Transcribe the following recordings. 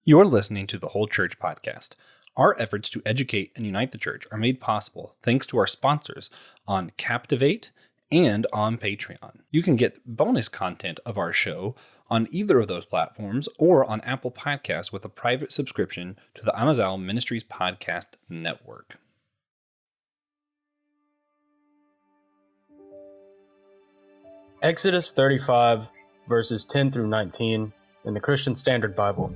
You're listening to the Whole Church Podcast. Our efforts to educate and unite the church are made possible thanks to our sponsors on Captivate and on Patreon. You can get bonus content of our show on either of those platforms or on Apple Podcasts with a private subscription to the Anazal Ministries Podcast Network. Exodus 35, verses 10 through 19 in the Christian Standard Bible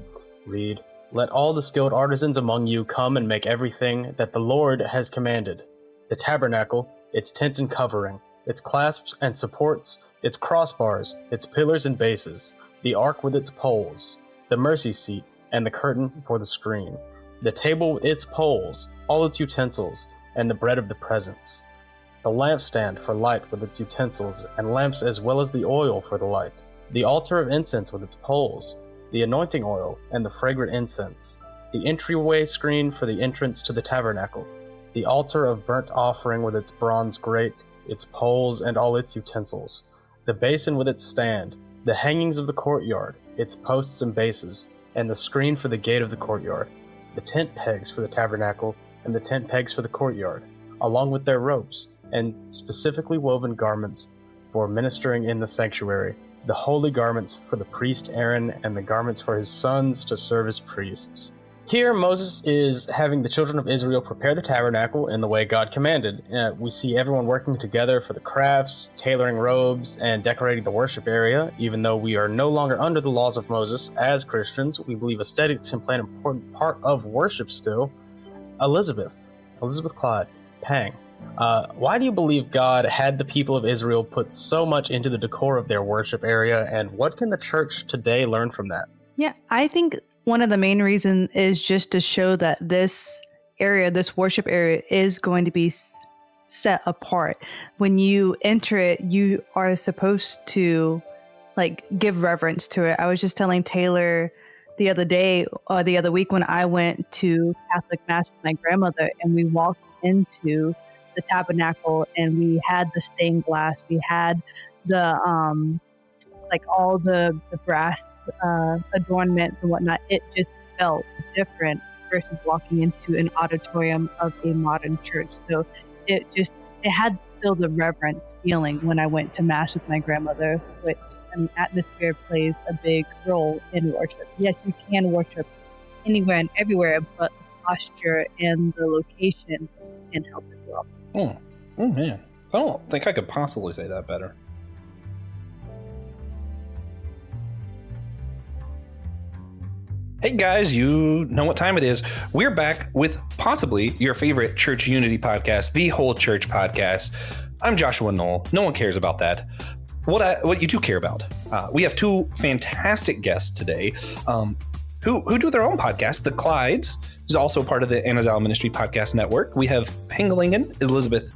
read, "Let all the skilled artisans among you come and make everything that the Lord has commanded. The tabernacle, its tent and covering, its clasps and supports, its crossbars, its pillars and bases, the ark with its poles, the mercy seat, and the curtain for the screen, the table with its poles, all its utensils, and the bread of the presence, the lampstand for light with its utensils and lamps as well as the oil for the light, the altar of incense with its poles, the anointing oil and the fragrant incense, the entryway screen for the entrance to the tabernacle, the altar of burnt offering with its bronze grate, its poles and all its utensils, the basin with its stand, the hangings of the courtyard, its posts and bases, and the screen for the gate of the courtyard, the tent pegs for the tabernacle and the tent pegs for the courtyard, along with their ropes, and specifically woven garments for ministering in the sanctuary, the holy garments for the priest Aaron, and the garments for his sons to serve as priests." Here, Moses is having the children of Israel prepare the tabernacle in the way God commanded. We see everyone working together for the crafts, tailoring robes, and decorating the worship area. Even though we are no longer under the laws of Moses as Christians, we believe aesthetics can play an important part of worship still. Elizabeth Clyde, Pang. Why do you believe God had the people of Israel put so much into the decor of their worship area, and what can the church today learn from that? Yeah, I think one of the main reasons is just to show that this area, this worship area, is going to be set apart. When you enter it, you are supposed to give reverence to it. I was just telling Taylor the other week when I went to Catholic Mass with my grandmother, and we walked into the tabernacle, and we had the stained glass, we had the all the brass adornments and whatnot. It just felt different versus walking into an auditorium of a modern church. So it had still the reverence feeling when I went to Mass with my grandmother, which atmosphere plays a big role in worship. Yes, you can worship anywhere and everywhere, but the posture and the location can help as well. Oh man, I don't think I could possibly say that better. Hey guys, you know what time it is. We're back with possibly your favorite church unity podcast, the Whole Church Podcast. I'm Joshua Noel. No one cares about that. What you do care about. We have two fantastic guests today who do their own podcast. The Clydes is also part of the Anazal Ministry Podcast Network. We have Pangalangan, Elizabeth,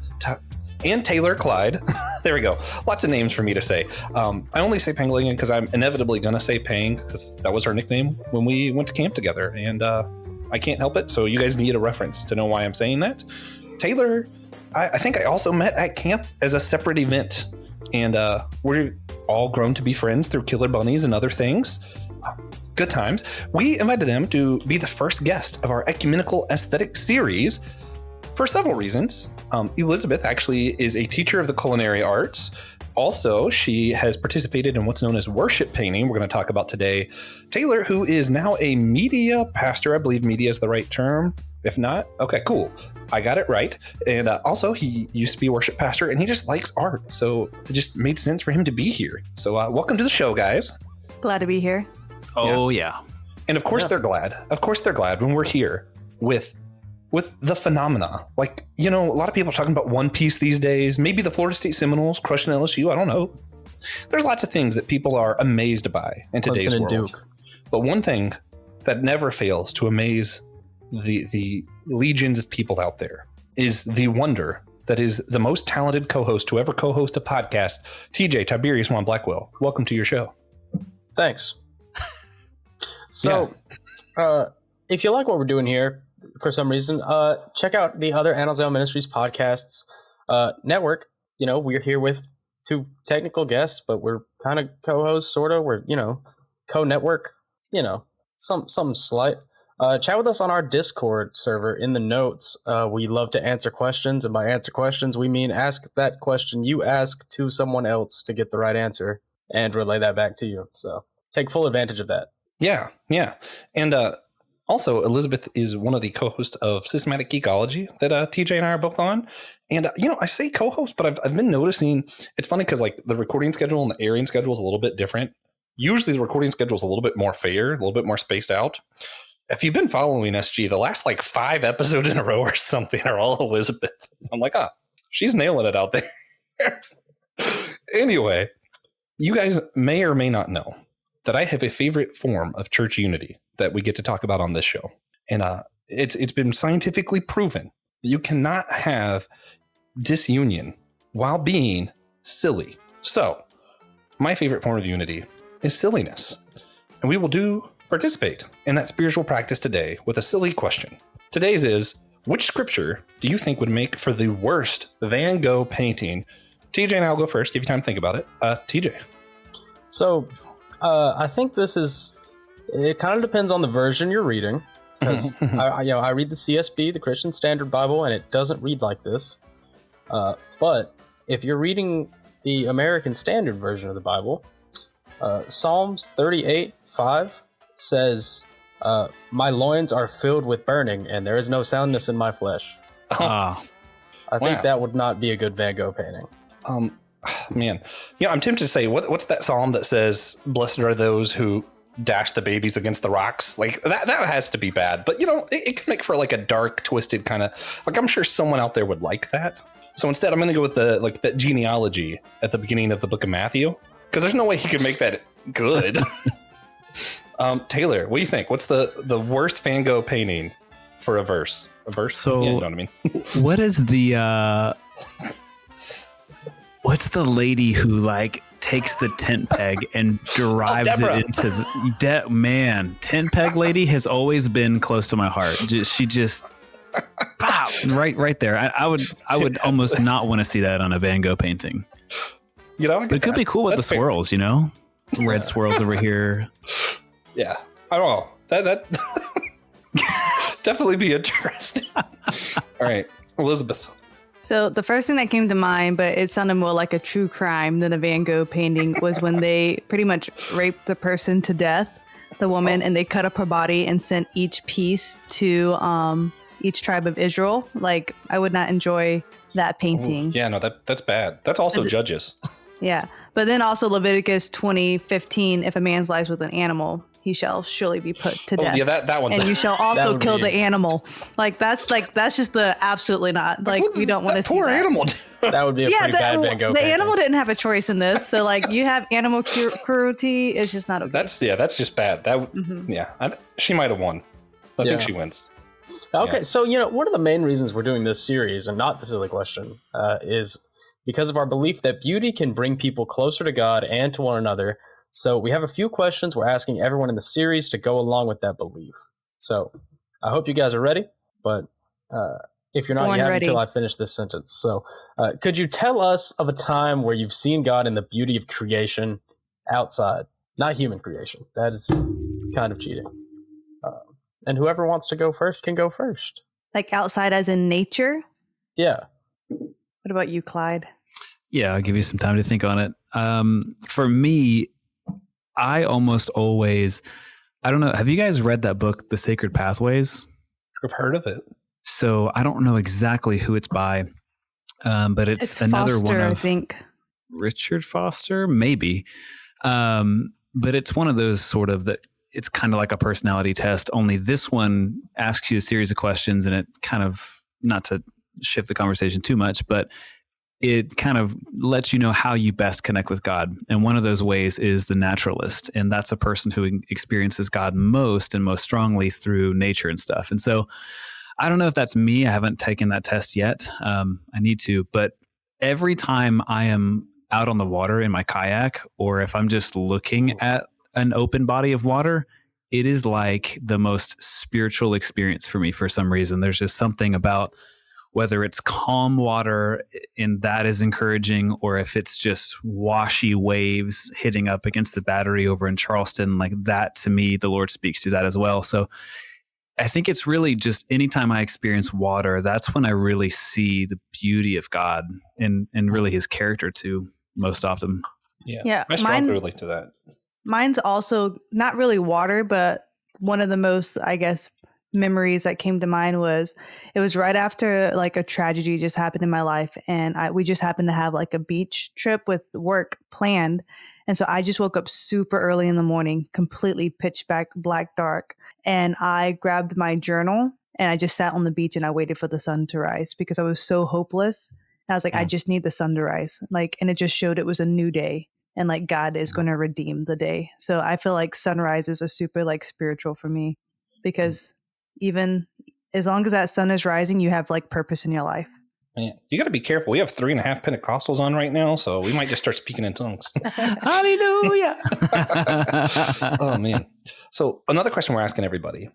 and Taylor Clyde. There we go. Lots of names for me to say. I only say Pangalangan because I'm inevitably going to say Pang because that was her nickname when we went to camp together. And I can't help it. So you guys need a reference to know why I'm saying that. Taylor, I think I also met at camp as a separate event. And we're all grown to be friends through Killer Bunnies and other things. Good times. We invited them to be the first guest of our Ecumenical Aesthetics series for several reasons. Elizabeth actually is a teacher of the culinary arts. Also, she has participated in what's known as worship painting, we're going to talk about today. Taylor, who is now a media pastor, I believe media is the right term. If not, okay, cool. I got it right. And also, he used to be a worship pastor, and he just likes art. So it just made sense for him to be here. So welcome to the show, guys. Glad to be here. Oh, yeah. And of course they're glad. Of course they're glad when we're here with the phenomena. A lot of people are talking about One Piece these days. Maybe the Florida State Seminoles crushing LSU. I don't know. There's lots of things that people are amazed by in today's world. Duke. But one thing that never fails to amaze the legions of people out there is the wonder that is the most talented co-host to ever co-host a podcast, TJ, Tiberius Juan Blackwell. Welcome to your show. Thanks. So, if you like what we're doing here, for some reason, check out the other Anazal Ministries podcasts network. We're here with two technical guests, but we're kind of co-hosts, sort of. We're, co-network, Something slight. Chat with us on our Discord server in the notes. We love to answer questions, and by answer questions, we mean ask that question you ask to someone else to get the right answer and relay that back to you. So take full advantage of that. Yeah. And also, Elizabeth is one of the co-hosts of Systematic Geekology that TJ and I are both on. And, I say co-host, but I've been noticing, it's funny because like the recording schedule and the airing schedule is a little bit different. Usually the recording schedule is a little bit more fair, a little bit more spaced out. If you've been following SG, the last like 5 episodes in a row or something are all Elizabeth. I'm like, she's nailing it out there. Anyway, you guys may or may not know that I have a favorite form of church unity that we get to talk about on this show. And it's been scientifically proven that you cannot have disunion while being silly. So my favorite form of unity is silliness. And we will participate in that spiritual practice today with a silly question. Today's is, which scripture do you think would make for the worst Van Gogh painting? TJ and I'll go first. Give you time to think about it. TJ. So I think it kind of depends on the version you're reading. Because I read the CSB, the Christian Standard Bible, and it doesn't read like this. But if you're reading the American Standard Version of the Bible, Psalms 38:5 says, "My loins are filled with burning, and there is no soundness in my flesh." I think that would not be a good Van Gogh painting. Man, I'm tempted to say, what's that psalm that says, "Blessed are those who dash the babies against the rocks"? Like that has to be bad. But it can make for like a dark, twisted kind of, like, I'm sure someone out there would like that. So instead, I'm going to go with that genealogy at the beginning of the book of Matthew, because there's no way he could make that good. Taylor, what do you think? What's the worst Van Gogh painting for a verse? So, yeah, you know what I mean? What is the what's the lady who like takes the tent peg and drives it into the tent peg lady has always been close to my heart. She just pop, right there. I would almost not want to see that on a Van Gogh painting. But it could be cool with the swirls, red swirls over here. Yeah, I don't know. That definitely be interesting. All right, Elizabeth. So the first thing that came to mind, but it sounded more like a true crime than a Van Gogh painting, was when they pretty much raped the person to death, the woman, and they cut up her body and sent each piece to each tribe of Israel. Like, I would not enjoy that painting. Ooh, yeah, no, that's bad. That's also Judges. Yeah. But then also Leviticus 20:15, if a man's lies with an animal, he shall surely be put to death. Yeah, that one's. And you shall also kill the animal. That's just the absolutely not. Like, we don't want to see that. Poor animal. That would be a pretty bad Van Gogh painting. The animal didn't have a choice in this. So you have animal cruelty. It's just not okay. That's just bad. She might have won. I think she wins. Okay, Yeah. So one of the main reasons we're doing this series, and not the silly question, is because of our belief that beauty can bring people closer to God and to one another. So we have a few questions we're asking everyone in the series to go along with that belief. So I hope you guys are ready, but if you're not, you have until I finish this sentence. So could you tell us of a time where you've seen God in the beauty of creation outside, not human creation? That is kind of cheating. And whoever wants to go first can go first. Like outside as in nature? Yeah. What about you, Clyde? Yeah, I'll give you some time to think on it. For me, I almost always, I don't know. Have you guys read that book, The Sacred Pathways? I've heard of it. So I don't know exactly who it's by, but it's another Foster, one of, I think. Richard Foster, maybe. But it's one of those sort of that it's kind of like a personality test, only this one asks you a series of questions, and it kind of, not to shift the conversation too much, but it kind of lets you know how you best connect with God. And one of those ways is the naturalist. And that's a person who experiences God most and most strongly through nature and stuff. And so I don't know if that's me. I haven't taken that test yet. I need to, but every time I am out on the water in my kayak, or if I'm just looking at an open body of water, it is like the most spiritual experience for me for some reason. There's just something about whether it's calm water and that is encouraging, or if it's just washy waves hitting up against the battery over in Charleston, like that, to me, the Lord speaks through that as well. So I think it's really just anytime I experience water, that's when I really see the beauty of God and really his character too, most often. Yeah, I strongly relate to that. Mine's also not really water, but one of the most, I guess, memories that came to mind was it was right after like a tragedy just happened in my life, and we just happened to have like a beach trip with work planned, and so I just woke up super early in the morning, completely pitch black dark, and I grabbed my journal and I just sat on the beach and I waited for the sun to rise because I was so hopeless. And I was like, I just need the sun to rise, like, and it just showed it was a new day. And like God is going to redeem the day. So I feel like sunrises are super like spiritual for me, because even as long as that sun is rising, you have like purpose in your life. Man, you got to be careful. We have 3.5 Pentecostals on right now, so we might just start speaking in tongues. Hallelujah. Oh, man. So another question we're asking everybody,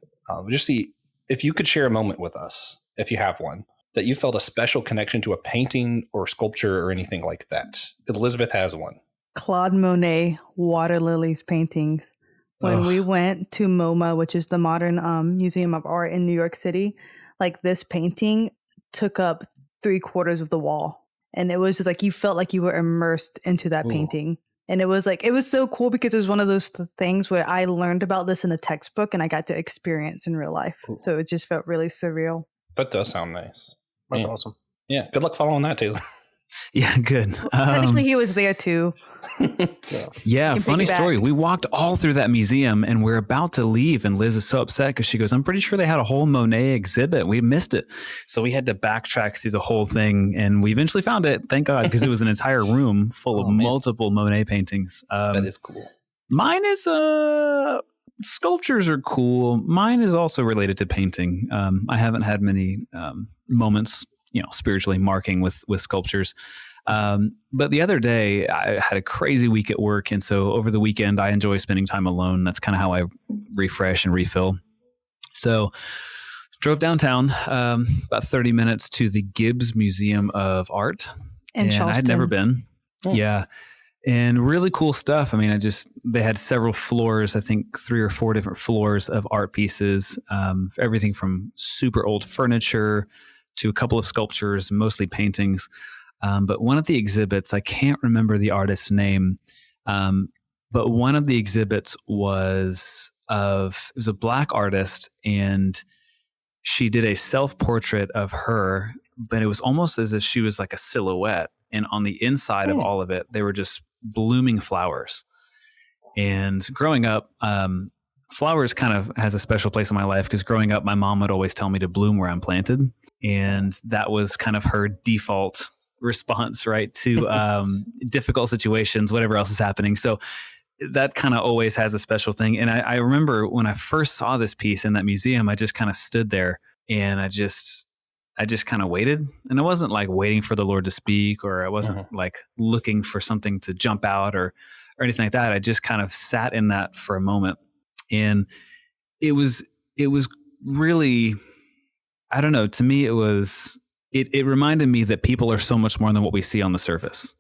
just see if you could share a moment with us, if you have one, that you felt a special connection to a painting or sculpture or anything like that. Elizabeth has one. Claude Monet water lilies paintings. When we went to MoMA, which is the Modern Museum of Art in New York City, like this painting took up 3/4 of the wall. And it was just like you felt like you were immersed into that painting. And it was like, it was so cool because it was one of those things where I learned about this in a textbook and I got to experience in real life. So it just felt really surreal. That does sound nice. That's awesome. Yeah. Good luck following that, Taylor. Yeah, good. Technically, he was there too. Yeah, funny story. We walked all through that museum and we're about to leave, and Liz is so upset because she goes, I'm pretty sure they had a whole Monet exhibit. We missed it. So we had to backtrack through the whole thing, and we eventually found it, thank God, because it was an entire room full of multiple Monet paintings. That is cool. Mine is sculptures are cool. Mine is also related to painting. I haven't had many moments, spiritually marking with sculptures. But the other day I had a crazy week at work. And so over the weekend, I enjoy spending time alone. That's kind of how I refresh and refill. So drove downtown, about 30 minutes to the Gibbs Museum of Art. And I had never been. Yeah. And really cool stuff. I mean, they had several floors, I think 3 or 4 different floors of art pieces, everything from super old furniture to a couple of sculptures, mostly paintings. But one of the exhibits, I can't remember the artist's name, but one of the exhibits was a Black artist, and she did a self-portrait of her, but it was almost as if she was like a silhouette. And on the inside of all of it, they were just blooming flowers. And growing up, flowers kind of has a special place in my life because growing up, my mom would always tell me to bloom where I'm planted. And that was kind of her default response, right, to difficult situations, whatever else is happening. So that kind of always has a special thing. And I remember when I first saw this piece in that museum, I just kind of stood there and I just kind of waited. And I wasn't like waiting for the Lord to speak, or I wasn't like looking for something to jump out or anything like that. I just kind of sat in that for a moment. And it was really, I don't know, to me, it reminded me that people are so much more than what we see on the surface.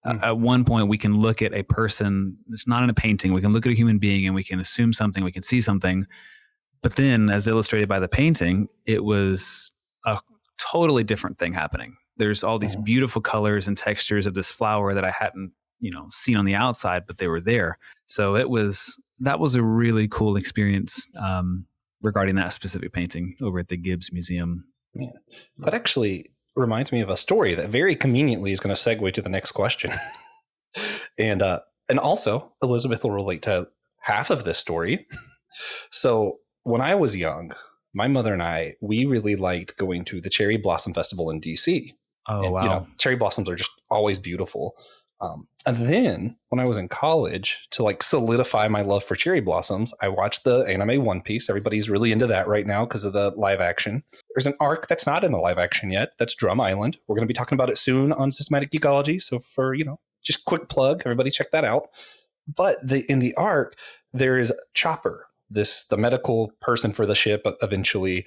At one point, we can look at a person, it's not in a painting, we can look at a human being and we can assume something, we can see something. But then, as illustrated by the painting, it was a totally different thing happening. There's all these beautiful colors and textures of this flower that I hadn't, seen on the outside, but they were there. So that was a really cool experience regarding that specific painting over at the Gibbs Museum. Yeah. That actually reminds me of a story that very conveniently is going to segue to the next question. and also Elizabeth will relate to half of this story. So when I was young, my mother and I, we really liked going to the Cherry Blossom Festival in DC. Oh, and, wow. Cherry blossoms are just always beautiful. And then when I was in college, to like solidify my love for cherry blossoms, I watched the anime One Piece. Everybody's really into that right now because of the live action. There's an arc that's not in the live action yet. That's Drum Island. We're going to be talking about it soon on Systematic Geekology. So for, just quick plug, everybody check that out. But in the arc, there is Chopper, the medical person for the ship eventually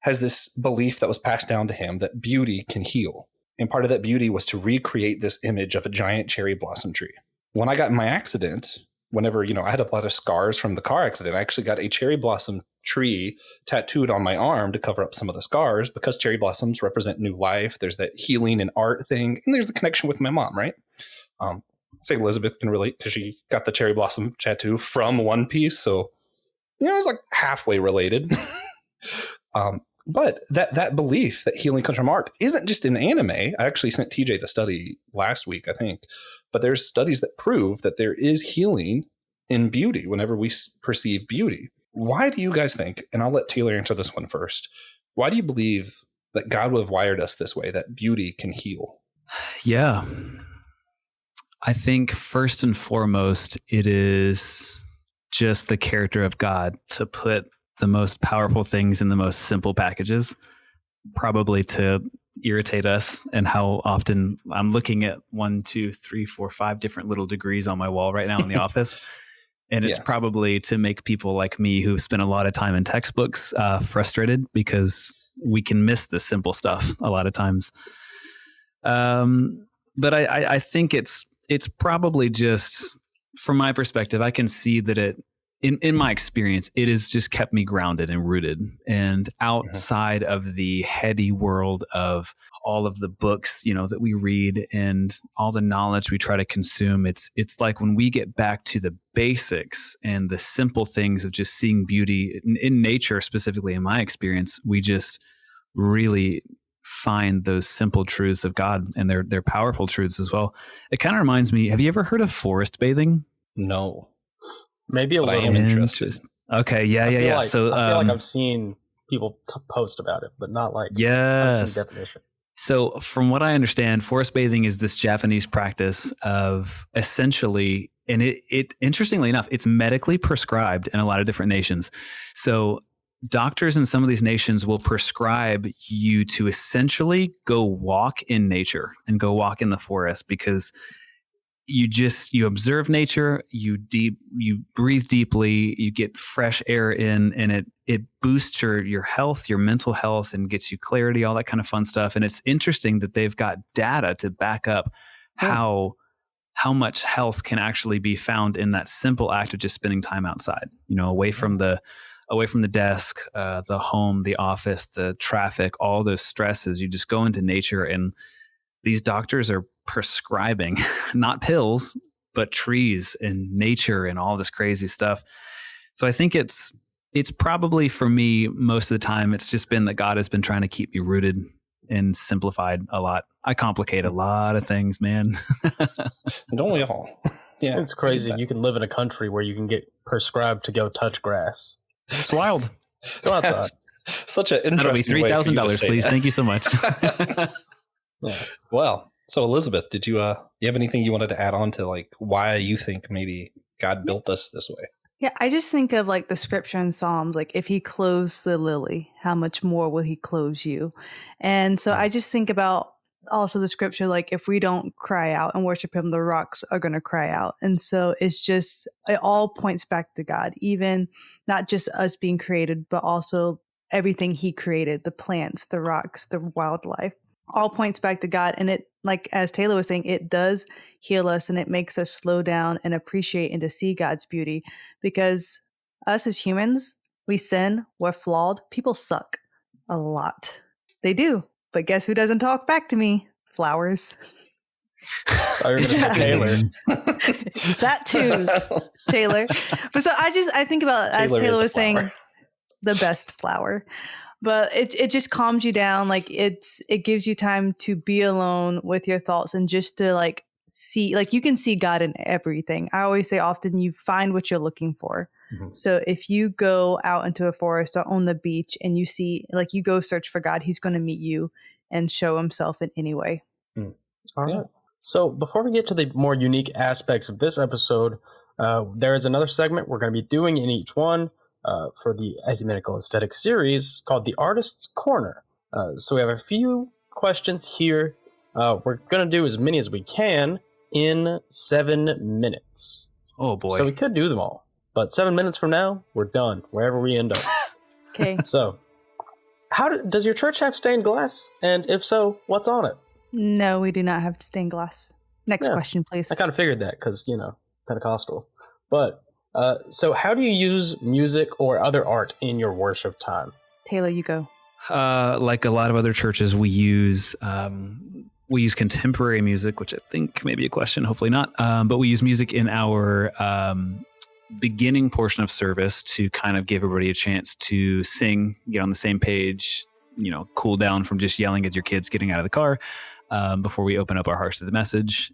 has this belief that was passed down to him that beauty can heal. And part of that beauty was to recreate this image of a giant cherry blossom tree. When I got in my accident, whenever, I had a lot of scars from the car accident, I actually got a cherry blossom tree tattooed on my arm to cover up some of the scars because cherry blossoms represent new life. There's that healing and art thing. And there's the connection with my mom, right? Say Elizabeth can relate because she got the cherry blossom tattoo from One Piece. So, it was like halfway related. But that belief that healing comes from art isn't just in anime. I actually sent TJ the study last week, I think. But there's studies that prove that there is healing in beauty whenever we perceive beauty. Why do you guys think, and I'll let Taylor answer this one first, why do you believe that God would have wired us this way, that beauty can heal? Yeah. I think first and foremost, it is just the character of God to put the most powerful things in the most simple packages, probably to irritate us. And how often I'm looking at 1, 2, 3, 4, 5 different little degrees on my wall right now in the office. And it's probably to make people like me who spend a lot of time in textbooks frustrated because we can miss the simple stuff a lot of times. But I think it's probably just, from my perspective, I can see that it, in my experience, it has just kept me grounded and rooted and outside of the heady world of all of the books, that we read and all the knowledge we try to consume. It's like when we get back to the basics and the simple things of just seeing beauty in nature, specifically in my experience, we just really find those simple truths of God, and they're powerful truths as well. It kind of reminds me, have you ever heard of forest bathing? No. Maybe a But little. I am interested. Okay, yeah. So I feel like I've seen people post about it, but not like yes. definition. So from what I understand, forest bathing is this Japanese practice of essentially, and it interestingly enough, it's medically prescribed in a lot of different nations. So doctors in some of these nations will prescribe you to essentially go walk in nature and go walk in the forest, because you observe nature, you breathe deeply, you get fresh air in, and it boosts your health, your mental health, and gets you clarity, all that kind of fun stuff. And it's interesting that they've got data to back up how much health can actually be found in that simple act of just spending time outside, away from the desk, the home, the office, the traffic, all those stresses. You just go into nature, and these doctors are prescribing not pills, but trees and nature and all this crazy stuff. So I think it's probably, for me, most of the time, it's just been that God has been trying to keep me rooted and simplified a lot. I complicate a lot of things, man. Don't we all? Yeah. It's crazy. You can live in a country where you can get prescribed to go touch grass. It's wild. Go outside. Such an interesting That'll be $3,000, please. That. Thank you so much. Yeah. Well, so Elizabeth, did you have anything you wanted to add on to like why you think maybe God built us this way? Yeah, I just think of like the scripture in Psalms, like if he clothes the lily, how much more will he clothe you? And so I just think about also the scripture, like if we don't cry out and worship him, the rocks are going to cry out. And so it all points back to God, even not just us being created, but also everything he created, the plants, the rocks, the wildlife, all points back to God. And it, like, as Taylor was saying, it does heal us, and it makes us slow down and appreciate and to see God's beauty, because us as humans, we sin, we're flawed. People suck a lot. They do. But guess who doesn't talk back to me? Flowers. Oh, you're going to say Taylor. That too, Taylor. But so I think about, as Taylor was saying, the best flower. But it just calms you down. Like it gives you time to be alone with your thoughts and just to like see, like you can see God in everything. I always say often you find what you're looking for. Mm-hmm. So if you go out into a forest or on the beach and you see, like you go search for God, he's going to meet you and show himself in any way. Mm. All right. So before we get to the more unique aspects of this episode, there is another segment we're going to be doing in each one. For the Ecumenical Aesthetics series called The Artist's Corner. So we have a few questions here. We're going to do as many as we can in 7 minutes. Oh, boy. So we could do them all. But 7 minutes from now, we're done, wherever we end up. Okay. So, does your church have stained glass? And if so, what's on it? No, we do not have stained glass. Next Yeah. question, please. I kind of figured that because, Pentecostal. But, so how do you use music or other art in your worship time? Taylor, you go. Like a lot of other churches, we use contemporary music, which I think may be a question, hopefully not. But we use music in our beginning portion of service to kind of give everybody a chance to sing, get on the same page, cool down from just yelling at your kids getting out of the car before we open up our hearts to the message.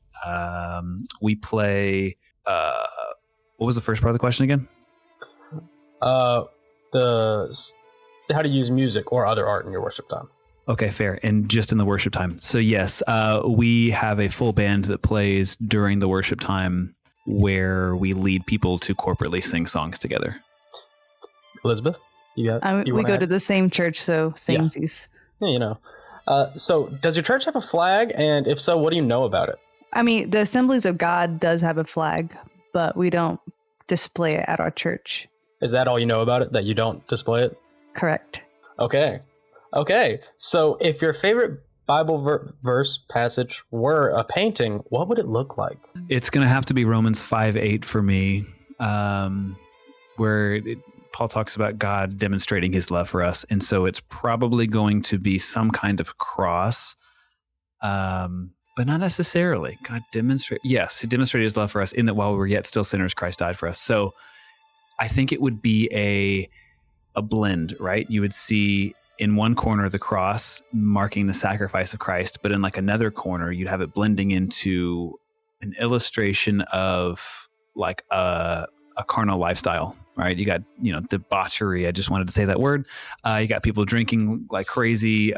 We play. What was the first part of the question again? How to use music or other art in your worship time. Okay, fair. And just in the worship time. So yes, we have a full band that plays during the worship time where we lead people to corporately sing songs together. Elizabeth, we go to the same church, so samesies. Yeah, so does your church have a flag? And if so, what do you know about it? I mean, the Assemblies of God does have a flag, but we don't display it at our church. Is that all you know about it, that you don't display it? Correct. Okay. So if your favorite Bible verse passage were a painting, what would it look like? It's going to have to be Romans 5:8 for me, where Paul talks about God demonstrating his love for us. And so it's probably going to be some kind of cross, but not necessarily. God he demonstrated his love for us in that while we were yet still sinners, Christ died for us. So I think it would be a blend, right? You would see in one corner the cross marking the sacrifice of Christ, but in like another corner, you'd have it blending into an illustration of like a carnal lifestyle, right? You got, debauchery. I just wanted to say that word. You got people drinking like crazy,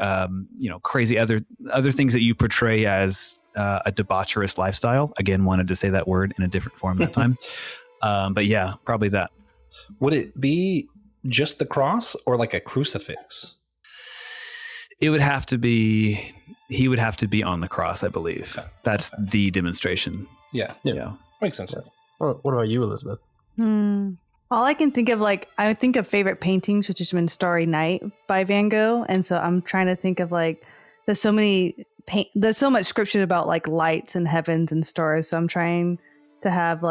crazy other things that you portray as a debaucherous lifestyle. Again, wanted to say that word in a different form that time. But yeah, probably that. Would it be just the cross or like a crucifix? It would have to be, he would have to be on the cross, I believe. Okay. That's the demonstration. Yeah. Makes sense. What about you, Elizabeth? All I can think of, I would think of favorite paintings, which has been Starry Night by Van Gogh. And so I'm trying to think of there's so much scripture about lights and heavens and stars. So I'm trying to have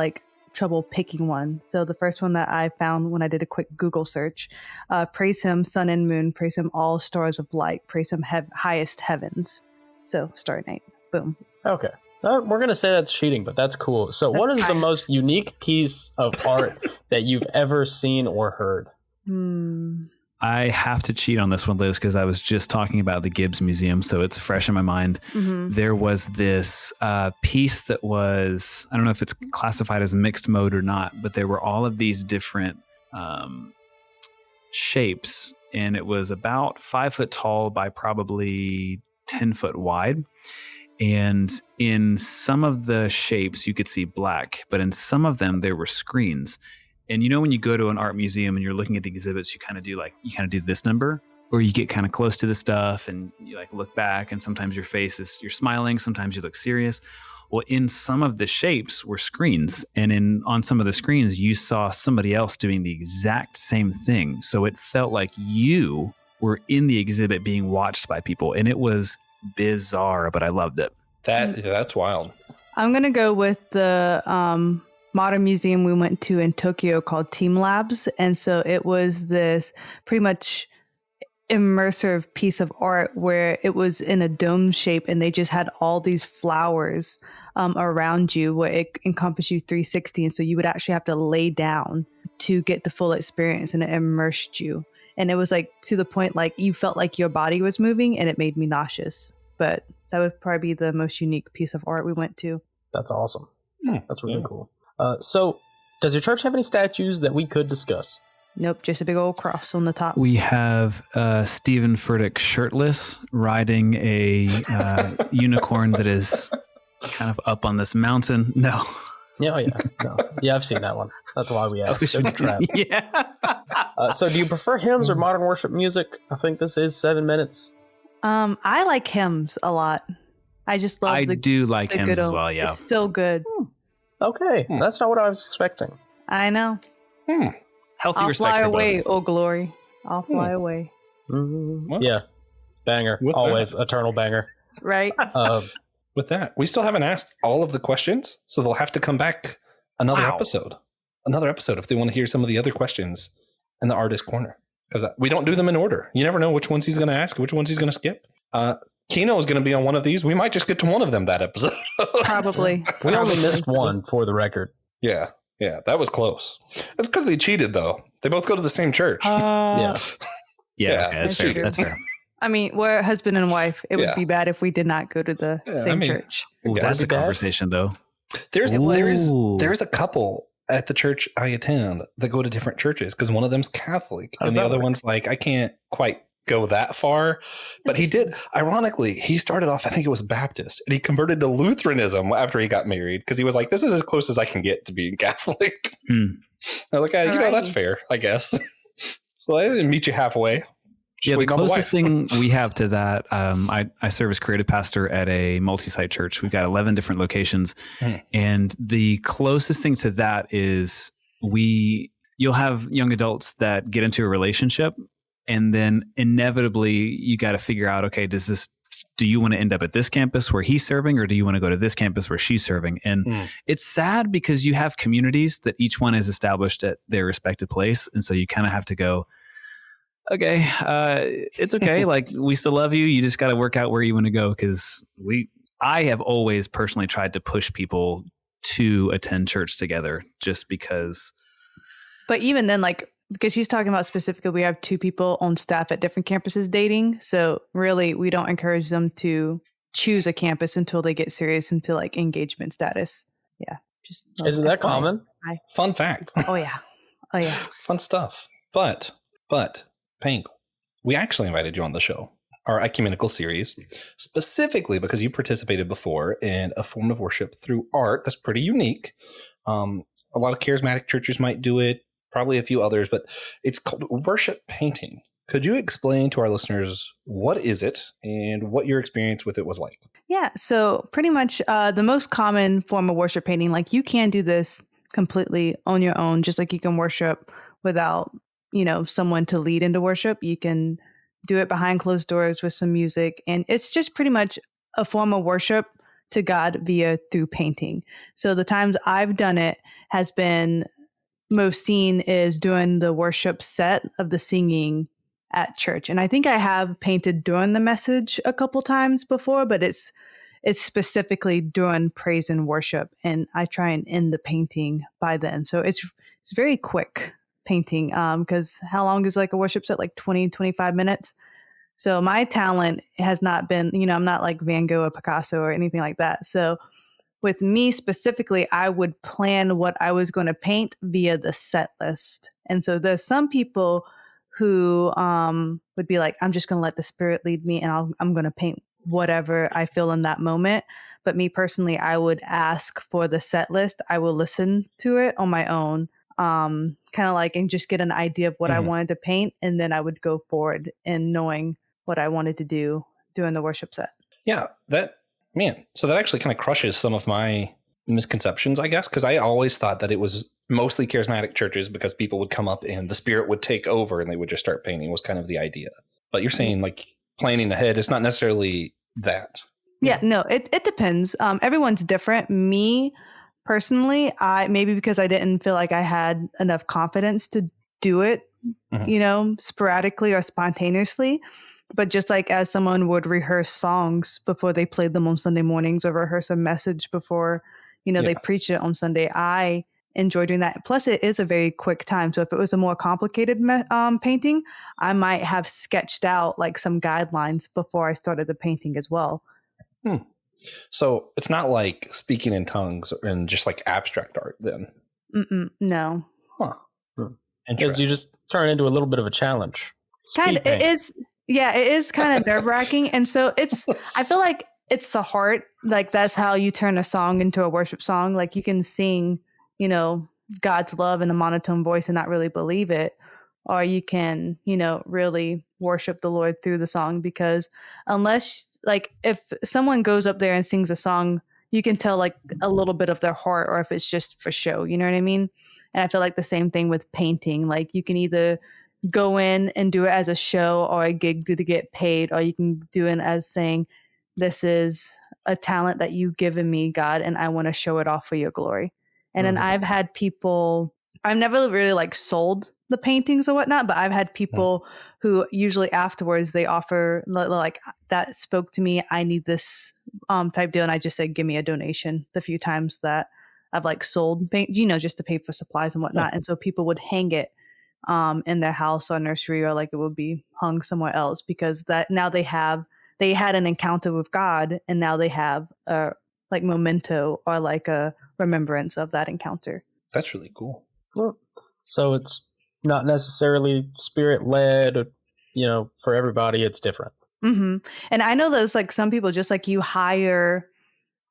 trouble picking one. So the first one that I found when I did a quick Google search, praise him, sun and moon, praise him, all stars of light, praise him, highest heavens. So Starry Night, boom. Okay. We're going to say that's cheating, but that's cool. So what is the most unique piece of art that you've ever seen or heard? I have to cheat on this one, Liz, because I was just talking about the Gibbs Museum, so it's fresh in my mind. Mm-hmm. There was this piece that was, I don't know if it's classified as mixed mode or not, but there were all of these different shapes, and it was about 5 foot tall by probably 10 foot wide. And in some of the shapes, you could see black, but in some of them, there were screens. And when you go to an art museum and you're looking at the exhibits, you kind of do this number, or you get kind of close to the stuff and you look back, and sometimes your face you're smiling, sometimes you look serious. Well, in some of the shapes were screens, and on some of the screens, you saw somebody else doing the exact same thing. So it felt like you were in the exhibit being watched by people, and it was bizarre, but I loved it. That's wild. I'm going to go with the modern museum we went to in Tokyo called Team Labs. And so it was this pretty much immersive piece of art where it was in a dome shape, and they just had all these flowers around you where it encompassed you 360. And so you would actually have to lay down to get the full experience, and it immersed you. And it was to the point you felt like your body was moving, and it made me nauseous. But that would probably be the most unique piece of art we went to. That's awesome. That's really cool. So does your church have any statues that we could discuss? Nope, just a big old cross on the top. We have Stephen Furtick shirtless riding a unicorn that is kind of up on this mountain. No. Yeah, I've seen that one. That's why we asked. It's a trap. Yeah. So do you prefer hymns or modern worship music? I think this is 7 minutes. I like hymns a lot. I just love I do like hymns as well, yeah. It's so good. Okay, that's not what I was expecting. I know. Healthy I'll respect fly for away, both. oh glory. I'll fly away. Well, Yeah, banger. with Always eternal banger. Right. With that, we still haven't asked all of the questions, so they'll have to come back another episode if they want to hear some of the other questions in the artist corner, because we don't do them in order. You never know which ones he's going to ask, which ones he's going to skip. Kino is going to be on one of these. We might just get to one of them that episode. Probably. We only missed one, for the record. Yeah, that was close. That's because they cheated, though. They both go to the same church. Yeah. Yeah, okay, that's fair. true. That's fair. I mean, we're husband and wife. It would be bad if we did not go to the same church. Ooh, that's a conversation, though. There's a couple at the church I attend that go to different churches because one of them's Catholic and the other one's like, I can't quite go that far, but he did. Ironically, he started off, I think it was Baptist, and he converted to Lutheranism after he got married because he was like, this is as close as I can get to being Catholic. I was like, that's fair, I guess. So I didn't meet you halfway. Yeah, the closest thing we have to that, I serve as creative pastor at a multi-site church. We've got 11 different locations. And the closest thing to that is you'll have young adults that get into a relationship, and then inevitably you got to figure out, okay, do you want to end up at this campus where he's serving, or do you want to go to this campus where she's serving? And it's sad because you have communities that each one is established at their respective place. And so you kind of have to go, okay, it's okay. Like, we still love you. You just got to work out where you want to go. Because I have always personally tried to push people to attend church together, just because. But even then, like, because he's talking about specifically, we have 2 people on staff at different campuses dating. So really, we don't encourage them to choose a campus until they get serious into like engagement status. Yeah. Isn't that common? Fun fact. Oh yeah. Fun stuff. But Pank, we actually invited you on the show, our ecumenical series, specifically because you participated before in a form of worship through art that's pretty unique. A lot of charismatic churches might do it, probably a few others, but it's called worship painting. Could you explain to our listeners what is it and what your experience with it was like? Yeah, so pretty much the most common form of worship painting, like you can do this completely on your own, just like you can worship without someone to lead into worship. You can do it behind closed doors with some music. And it's just pretty much a form of worship to God through painting. So the times I've done it has been most seen is doing the worship set of the singing at church. And I think I have painted during the message a couple times before, but it's specifically during praise and worship. And I try and end the painting by then. So it's very quick painting, because how long is like a worship set? Like 20-25 minutes. So my talent has not been, I'm not like Van Gogh or Picasso or anything like that. So with me specifically, I would plan what I was going to paint via the set list. And so there's some people who would be like, I'm just going to let the Spirit lead me, and I'm going to paint whatever I feel in that moment. But me personally, I would ask for the set list. I will listen to it on my own. Kind of like, and just get an idea of what I wanted to paint, and then I would go forward in knowing what I wanted to do during the worship set. Yeah, so that actually kind of crushes some of my misconceptions, I guess, because I always thought that it was mostly charismatic churches because people would come up and the Spirit would take over and they would just start painting was kind of the idea. But you're saying like planning ahead, it's not necessarily that. Yeah, no, it depends. Everyone's different. Me personally, maybe because I didn't feel like I had enough confidence to do it, sporadically or spontaneously. But just like as someone would rehearse songs before they played them on Sunday mornings, or rehearse a message before, they preach it on Sunday, I enjoy doing that. Plus, it is a very quick time. So if it was a more complicated painting, I might have sketched out like some guidelines before I started the painting as well. So it's not like speaking in tongues and just like abstract art then? No. Huh. Because you just turn into a little bit of a challenge. Kind of, it is. Yeah, it is kind of nerve-wracking. And so I feel like it's the heart. Like that's how you turn a song into a worship song. Like you can sing, God's love in a monotone voice and not really believe it. Or you can, really worship the Lord through the song, because unless like if someone goes up there and sings a song, you can tell like a little bit of their heart, or if it's just for show, you know what I mean? And I feel like the same thing with painting. Like you can either go in and do it as a show or a gig to get paid, or you can do it as saying, this is a talent that you've given me, God, and I want to show it off for your glory. And then I've had people, I've never really like sold the paintings or whatnot, but I've had people who usually afterwards they offer like, that spoke to me, I need this type deal. And I just said, give me a donation the few times that I've like sold paint, just to pay for supplies and whatnot. And so people would hang it in their house or nursery, or like it would be hung somewhere else, because that now they had an encounter with God, and now they have a like memento or like a remembrance of that encounter. That's really cool. Well, so it's not necessarily spirit led, for everybody it's different. Mm-hmm. And I know there's like some people, just like you hire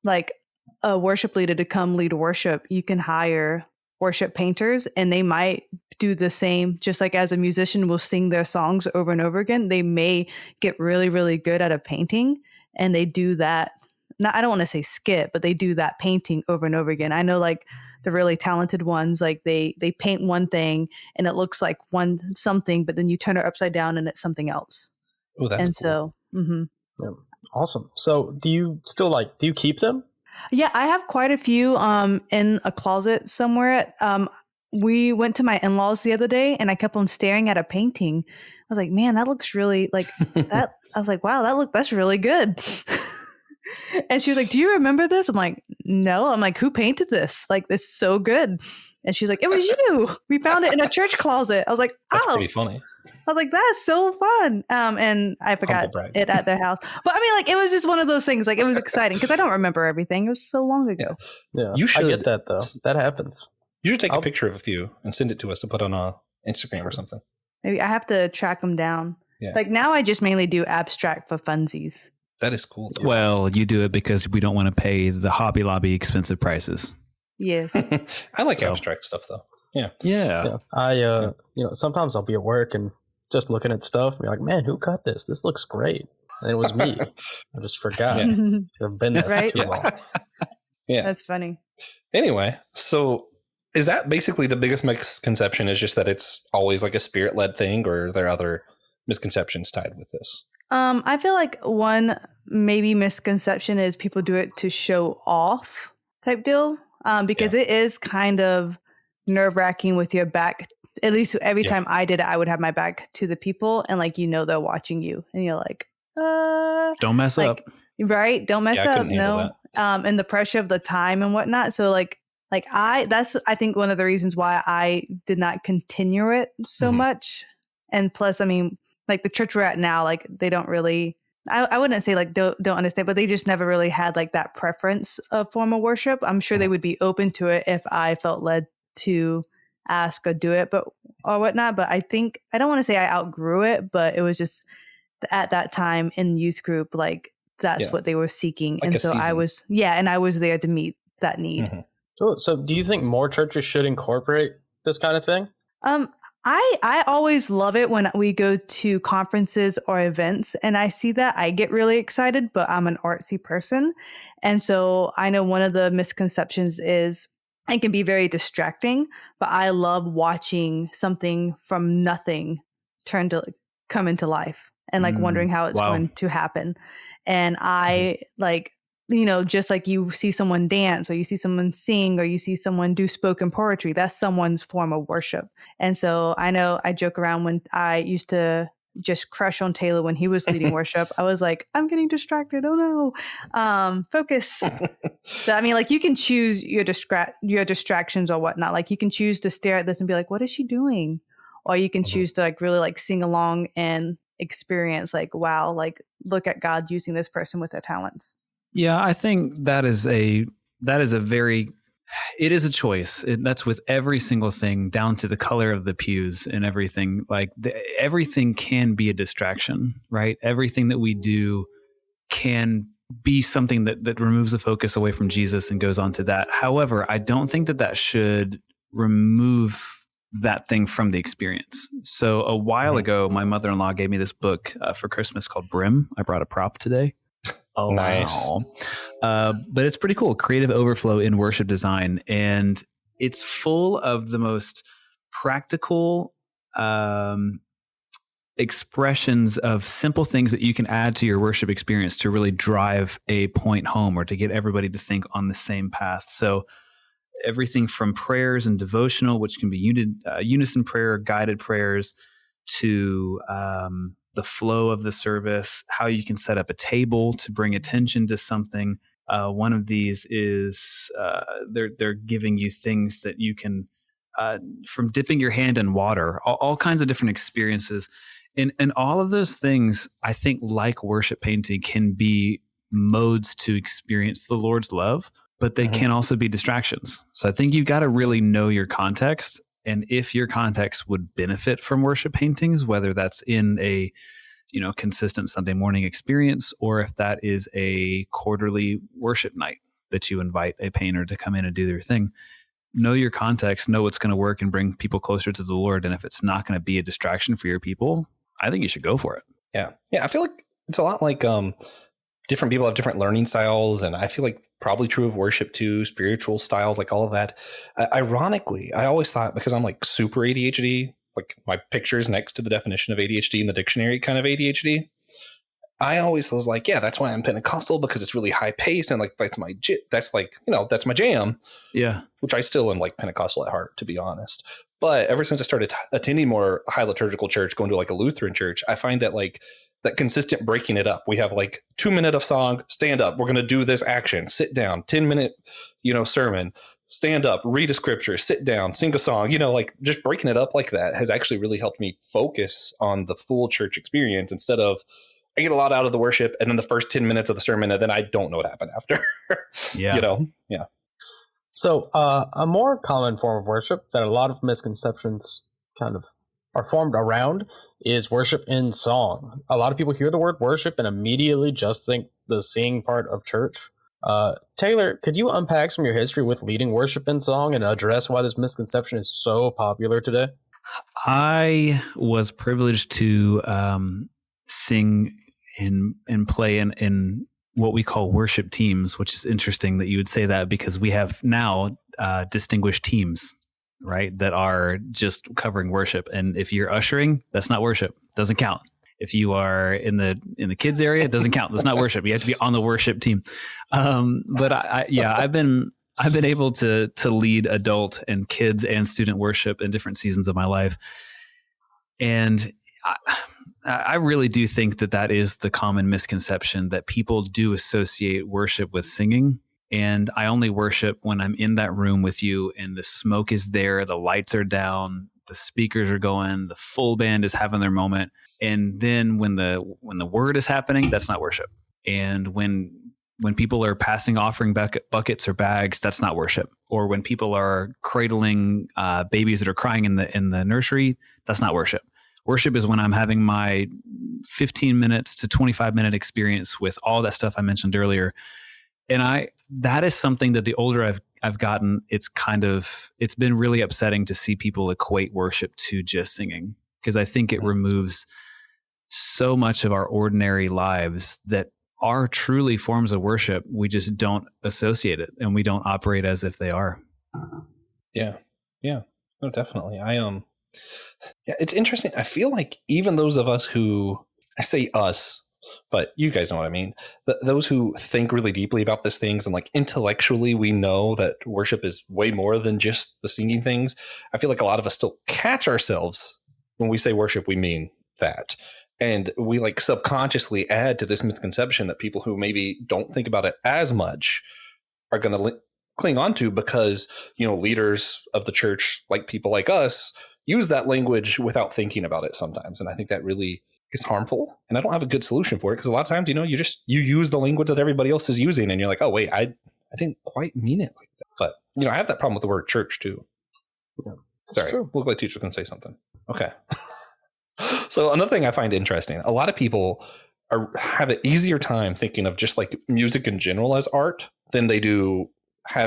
like a worship leader to come lead worship, you can hire worship painters, and they might do the same. Just like as a musician will sing their songs over and over again, they may get really, really good at a painting, and they do that. I don't want to say skip, but they do that painting over and over again. I know like the really talented ones, like they paint one thing and it looks like one something, but then you turn it upside down and it's something else. Oh, that's and cool. So Yeah. Awesome. So do you keep them? yeah, I have quite a few in a closet somewhere. We went to my in-laws the other day, and I kept on staring at a painting. I was like, man, that looks really like that. I was like, wow, that's really good. And she was like, do you remember this? I'm like, no. I'm like, who painted this? Like, it's so good. And she's like, it was you. We found it in a church closet. I was like, That's oh, pretty funny. I was like, that's so fun. And I forgot it at their house. But I mean, like, it was just one of those things. Like, it was exciting because I don't remember everything. It was so long ago. Yeah. You should. I get that, though. That happens. You should take a picture of a few and send it to us to put on Instagram or something. Maybe I have to track them down. Yeah. Like, now I just mainly do abstract for funsies. That is cool. Though. Well, you do it because we don't want to pay the Hobby Lobby expensive prices. Yes. I like abstract stuff, though. Yeah. Yeah. I, sometimes I'll be at work and just looking at stuff and be like, man, who cut this? This looks great. And it was me. I just forgot. I've been there for too long. Yeah. That's funny. Anyway, so is that basically the biggest misconception, is just that it's always like a spirit-led thing, or are there other misconceptions tied with this? I feel like one maybe misconception is people do it to show off type deal, because it is kind of nerve-wracking with your back. At least every time I did it, I would have my back to the people, and like, they're watching you, and you're like, don't mess up. Right? Don't mess up. No. And the pressure of the time and whatnot. So that's I think one of the reasons why I did not continue it so much. And plus, I mean, like the church we're at now, like they don't really, I wouldn't say like don't understand, but they just never really had like that preference of form of worship. I'm sure they would be open to it if I felt led to ask or do it, or whatnot. But I think, I don't want to say I outgrew it, but it was just at that time in youth group, like that's what they were seeking. Like, and so I was there to meet that need. Cool. So do you think more churches should incorporate this kind of thing? I always love it when we go to conferences or events and I see that. I get really excited, but I'm an artsy person. And so I know one of the misconceptions is it can be very distracting, but I love watching something from nothing come into life and like wondering how it's going to happen. And I just like you see someone dance or you see someone sing or you see someone do spoken poetry, that's someone's form of worship. And so I know I joke around when I used to just crush on Taylor when he was leading worship. I was like, I'm getting distracted. Oh no. Focus. So, I mean, like you can choose your distractions or whatnot. Like you can choose to stare at this and be like, what is she doing? Or you can choose to like really like sing along and experience like, wow, like look at God using this person with their talents. Yeah, I think it is a choice. That's with every single thing, down to the color of the pews and everything. Like everything can be a distraction, right? Everything that we do can be something that removes the focus away from Jesus and goes on to that. However, I don't think that should remove that thing from the experience. So a while ago, my mother-in-law gave me this book for Christmas called Brim. I brought a prop today. Oh, nice. Wow. But it's pretty cool. Creative overflow in worship design. And it's full of the most practical expressions of simple things that you can add to your worship experience to really drive a point home or to get everybody to think on the same path. So everything from prayers and devotional, which can be unison prayer, guided prayers, to the flow of the service, how you can set up a table to bring attention to something. One of these is they're giving you things that you can, from dipping your hand in water, all kinds of different experiences. And all of those things, I think, like worship painting, can be modes to experience the Lord's love, but they can also be distractions. So I think you've got to really know your context. And if your context would benefit from worship paintings, whether that's in a consistent Sunday morning experience, or if that is a quarterly worship night that you invite a painter to come in and do their thing, know your context, know what's going to work and bring people closer to the Lord. And if it's not going to be a distraction for your people, I think you should go for it. Yeah. I feel like it's a lot like different people have different learning styles, and I feel like probably true of worship too, spiritual styles, like all of that. Ironically, I always thought, because I'm like super ADHD, like my picture's next to the definition of ADHD in the dictionary kind of ADHD. I always was like, yeah, that's why I'm Pentecostal, because it's really high pace and like that's my jam. Yeah. Which I still am like Pentecostal at heart, to be honest. But ever since I started attending more high liturgical church, going to like a Lutheran church, I find that like that consistent breaking it up. We have like 2 minutes of song, stand up. We're going to do this action, sit down, 10-minute, sermon, stand up, read a scripture, sit down, sing a song, like just breaking it up like that has actually really helped me focus on the full church experience, instead of I get a lot out of the worship and then the first 10 minutes of the sermon, and then I don't know what happened after. Yeah. Yeah. So a more common form of worship that a lot of misconceptions kind of are formed around is worship in song. A lot of people hear the word worship and immediately just think the singing part of church. Taylor, could you unpack some of your history with leading worship in song and address why this misconception is so popular today? I was privileged to sing and play in what we call worship teams, which is interesting that you would say that, because we have now distinguished teams, right, that are just covering worship. And if you're ushering, that's not worship, doesn't count. If you are in the kids area, it doesn't count. That's not worship. You have to be on the worship team. But I've been able to lead adult and kids and student worship in different seasons of my life. And I really do think that is the common misconception, that people do associate worship with singing. And I only worship when I'm in that room with you and the smoke is there, the lights are down, the speakers are going, the full band is having their moment. And then when the word is happening, that's not worship. And when people are passing offering buckets or bags, that's not worship. Or when people are cradling babies that are crying in the nursery, that's not worship. Worship is when I'm having my 15 minutes to 25-minute experience with all that stuff I mentioned earlier. And that is something that the older I've gotten, it's been really upsetting to see people equate worship to just singing, because I think it removes so much of our ordinary lives that are truly forms of worship. We just don't associate it, and we don't operate as if they are. Yeah. No, definitely. Yeah, it's interesting. I feel like even those of us who, I say us, but you guys know what I mean, those who think really deeply about these things and like intellectually we know that worship is way more than just the singing things. I feel like a lot of us still catch ourselves when we say worship, we mean that. And we like subconsciously add to this misconception that people who maybe don't think about it as much are going to cling on to, because, leaders of the church, like people like us, use that language without thinking about it sometimes. And I think that really is harmful. And I don't have a good solution for it, because a lot of times, you use the language that everybody else is using and you're like, oh, wait, I didn't quite mean it like that. But, I have that problem with the word church too. Yeah, sorry, true. Look like teacher can say something. Okay. So another thing I find interesting, a lot of people have an easier time thinking of just like music in general as art than they do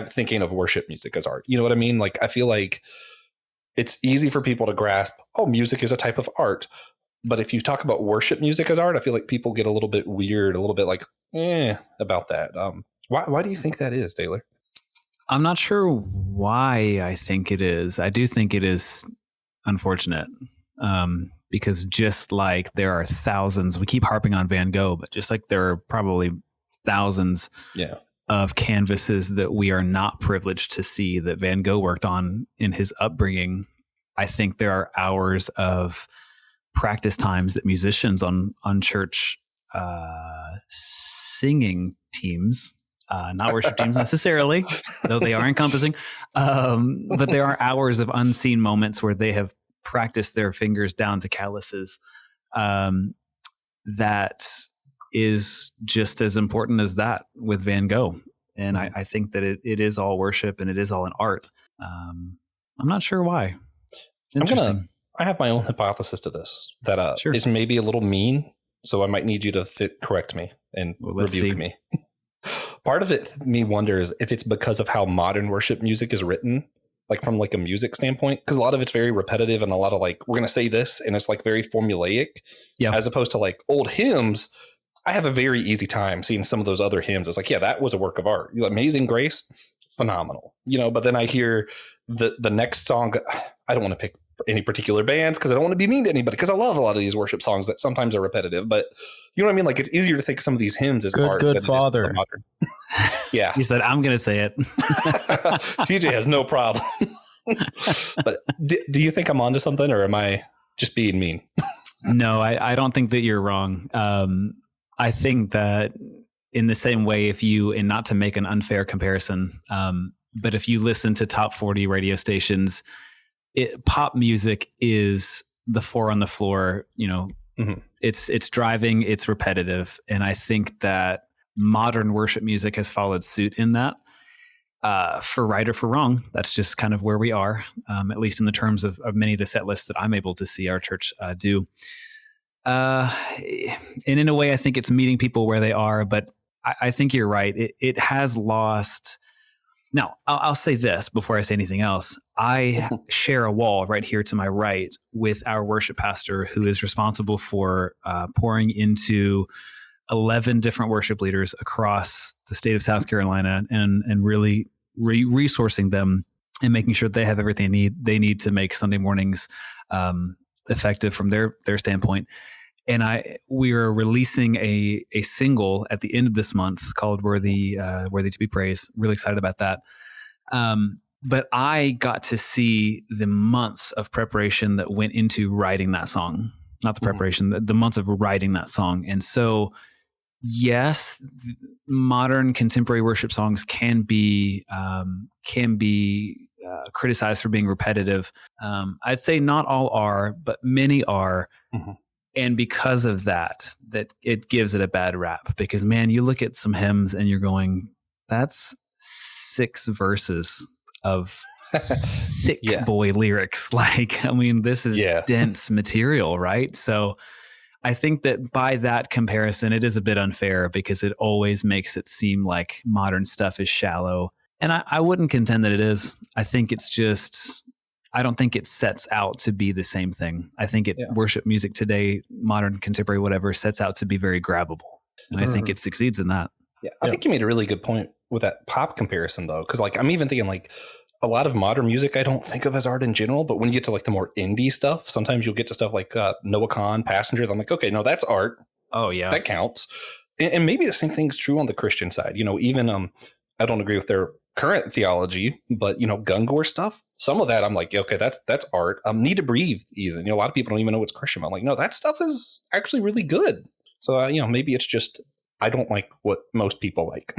thinking of worship music as art. You know what I mean? Like, I feel like it's easy for people to grasp, oh, music is a type of art. But if you talk about worship music as art, I feel like people get a little bit weird, a little bit like, about that. Why do you think that is, Taylor? I'm not sure why I think it is. I do think it is unfortunate. because just like there are thousands, we keep harping on Van Gogh, but just like there are probably thousands of canvases that we are not privileged to see that Van Gogh worked on in his upbringing, I think there are hours of practice times that musicians on church singing teams, not worship teams necessarily, though they are encompassing, but there are hours of unseen moments where they have practiced their fingers down to calluses. That is just as important as that with Van Gogh. And I think that it is all worship and it is all an art. I'm not sure why. Interesting. I have my own hypothesis to this that Sure. is maybe a little mean. So I might need you to correct me and rebuke me. Part of it, me wonders if it's because of how modern worship music is written, like from like a music standpoint, because a lot of it's very repetitive and a lot of like, we're going to say this and it's like very formulaic, as opposed to like old hymns. I have a very easy time seeing some of those other hymns. It's like, yeah, that was a work of art. Amazing Grace, phenomenal, but then I hear the next song. I don't want to pick any particular bands because I don't want to be mean to anybody, because I love a lot of these worship songs that sometimes are repetitive, but you know what I mean? Like it's easier to think of some of these hymns as art. Good Father. Yeah. He said, I'm going to say it. TJ has no problem. But do you think I'm onto something, or am I just being mean? No, I don't think that you're wrong. I think that in the same way, and not to make an unfair comparison, but if you listen to top 40 radio stations, pop music is the four on the floor, it's driving, it's repetitive. And I think that modern worship music has followed suit in that, for right or for wrong. That's just kind of where we are, at least in the terms of many of the set lists that I'm able to see our church do. And in a way, I think it's meeting people where they are, but I think you're right. It has lost. Now, I'll say this before I say anything else. I share a wall right here to my right with our worship pastor, who is responsible for pouring into 11 different worship leaders across the state of South Carolina and really resourcing them and making sure they have everything they need to make Sunday mornings effective from their standpoint. And we are releasing a single at the end of this month called Worthy to Be Praised. Really excited about that. But I got to see the months of preparation that went into writing that song, not the preparation, the months of writing that song. And so, yes, modern contemporary worship songs can be criticized for being repetitive. I'd say not all are, but many are. Mm-hmm. And because of that it gives it a bad rap, because man, you look at some hymns and you're going, that's 6 verses of thick boy lyrics. Like, I mean, this is dense material, right? So I think that by that comparison, it is a bit unfair, because it always makes it seem like modern stuff is shallow. And I wouldn't contend that it is. I think it's just, I don't think it sets out to be the same thing. I think worship music today, modern, contemporary, whatever, sets out to be very grabbable. And I think it succeeds in that. Yeah. I think you made a really good point with that pop comparison, though. Because like, I'm even thinking like a lot of modern music, I don't think of as art in general, but when you get to like the more indie stuff, sometimes you'll get to stuff like Noah Kahn, Passengers. I'm like, okay, no, that's art. Oh yeah. That counts. And maybe the same thing's true on the Christian side. Even I don't agree with their current theology, but Gungor stuff, some of that I'm like, okay, that's art. Need to Breathe, even a lot of people don't even know it's Christian. I'm like, no, that stuff is actually really good. So maybe it's just I don't like what most people like.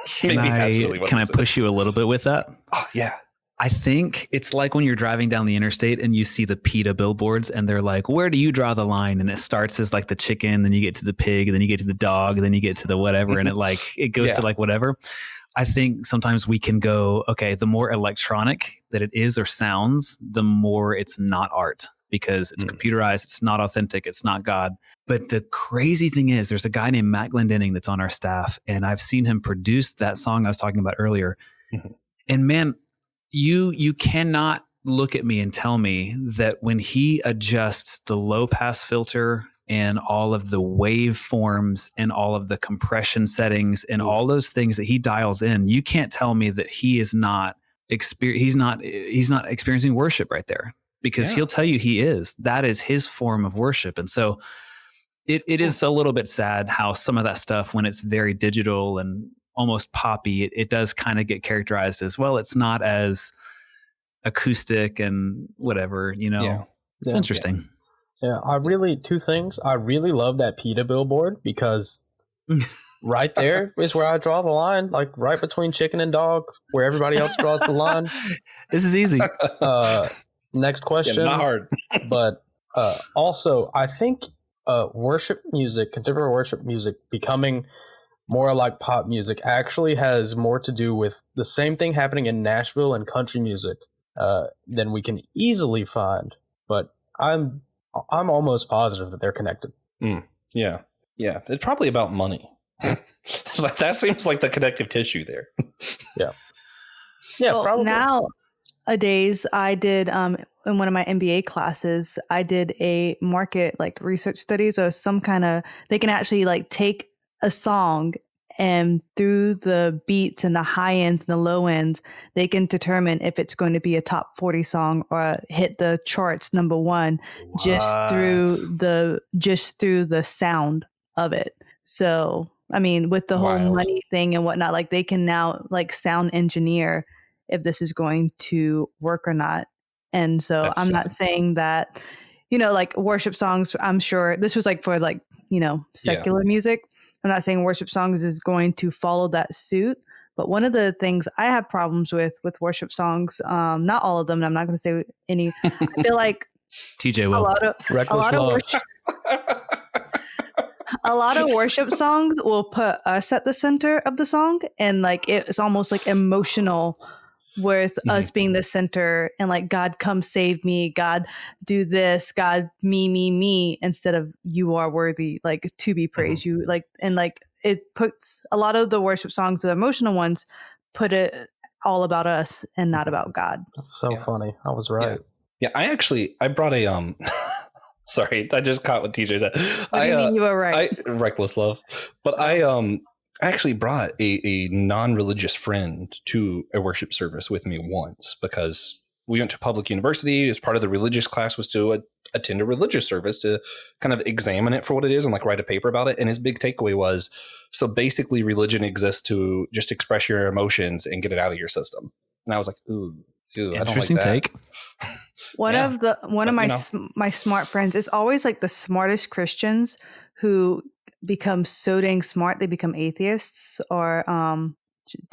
Can I push you a little bit with that? Oh yeah. I think it's like when you're driving down the interstate and you see the PETA billboards and they're like, where do you draw the line? And it starts as like the chicken, then you get to the pig, then you get to the dog, then you get to the whatever. And it goes to like whatever. I think sometimes we can go, okay, the more electronic that it is or sounds, the more it's not art, because it's computerized, it's not authentic, it's not God. But the crazy thing is, there's a guy named Matt Glendenning that's on our staff, and I've seen him produce that song I was talking about earlier. Mm-hmm. And man, you cannot look at me and tell me that when he adjusts the low pass filter and all of the waveforms and all of the compression settings and all those things that he dials in, you can't tell me that he is not he's not experiencing worship right there. because he'll tell you that is his form of worship. And so it is a little bit sad how some of that stuff, when it's very digital and almost poppy, it does kind of get characterized as, well, it's not as acoustic and whatever, It's interesting. Yeah, two things. I really love that PETA billboard, because right there is where I draw the line, like right between chicken and dog, where everybody else draws the line. This is easy. Next question. Not hard. But also, I think worship music, contemporary worship music, becoming more like pop music actually has more to do with the same thing happening in Nashville and country music than we can easily find. But I'm almost positive that they're connected. Yeah. It's probably about money. That seems like the connective tissue there. Yeah, well, probably. Nowadays, I did in one of my MBA classes, I did a market research studies, or some kind of, they can actually take a song, and through the beats and the high ends and the low ends, they can determine if it's going to be a top 40 song or hit the charts #1 just through the sound of it. So, I mean, with the whole money thing and whatnot, they can now sound engineer if this is going to work or not. And so I'm not saying that, worship songs, I'm sure this was for secular music. I'm not saying worship songs is going to follow that suit, but one of the things I have problems with worship songs, not all of them, and I'm not going to say any, I feel like TJ will. A lot of worship songs will put us at the center of the song, and it's almost emotional with us being the center, and God, come save me, God, do this, God, me, instead of you are worthy, to be praised. You it puts a lot of the worship songs, the emotional ones, put it all about us and not about God. That's so funny. I was right. Yeah, I brought a sorry, I just caught what TJ said. What do you mean you were right? Reckless love. But I actually brought a non-religious friend to a worship service with me once, because we went to public university. As part of the religious class was to attend a religious service to kind of examine it for what it is and write a paper about it. And his big takeaway was, so basically religion exists to just express your emotions and get it out of your system. And I was like, ooh, interesting I don't like that. take. One of my smart friends is always the smartest Christians who become so dang smart they become atheists, or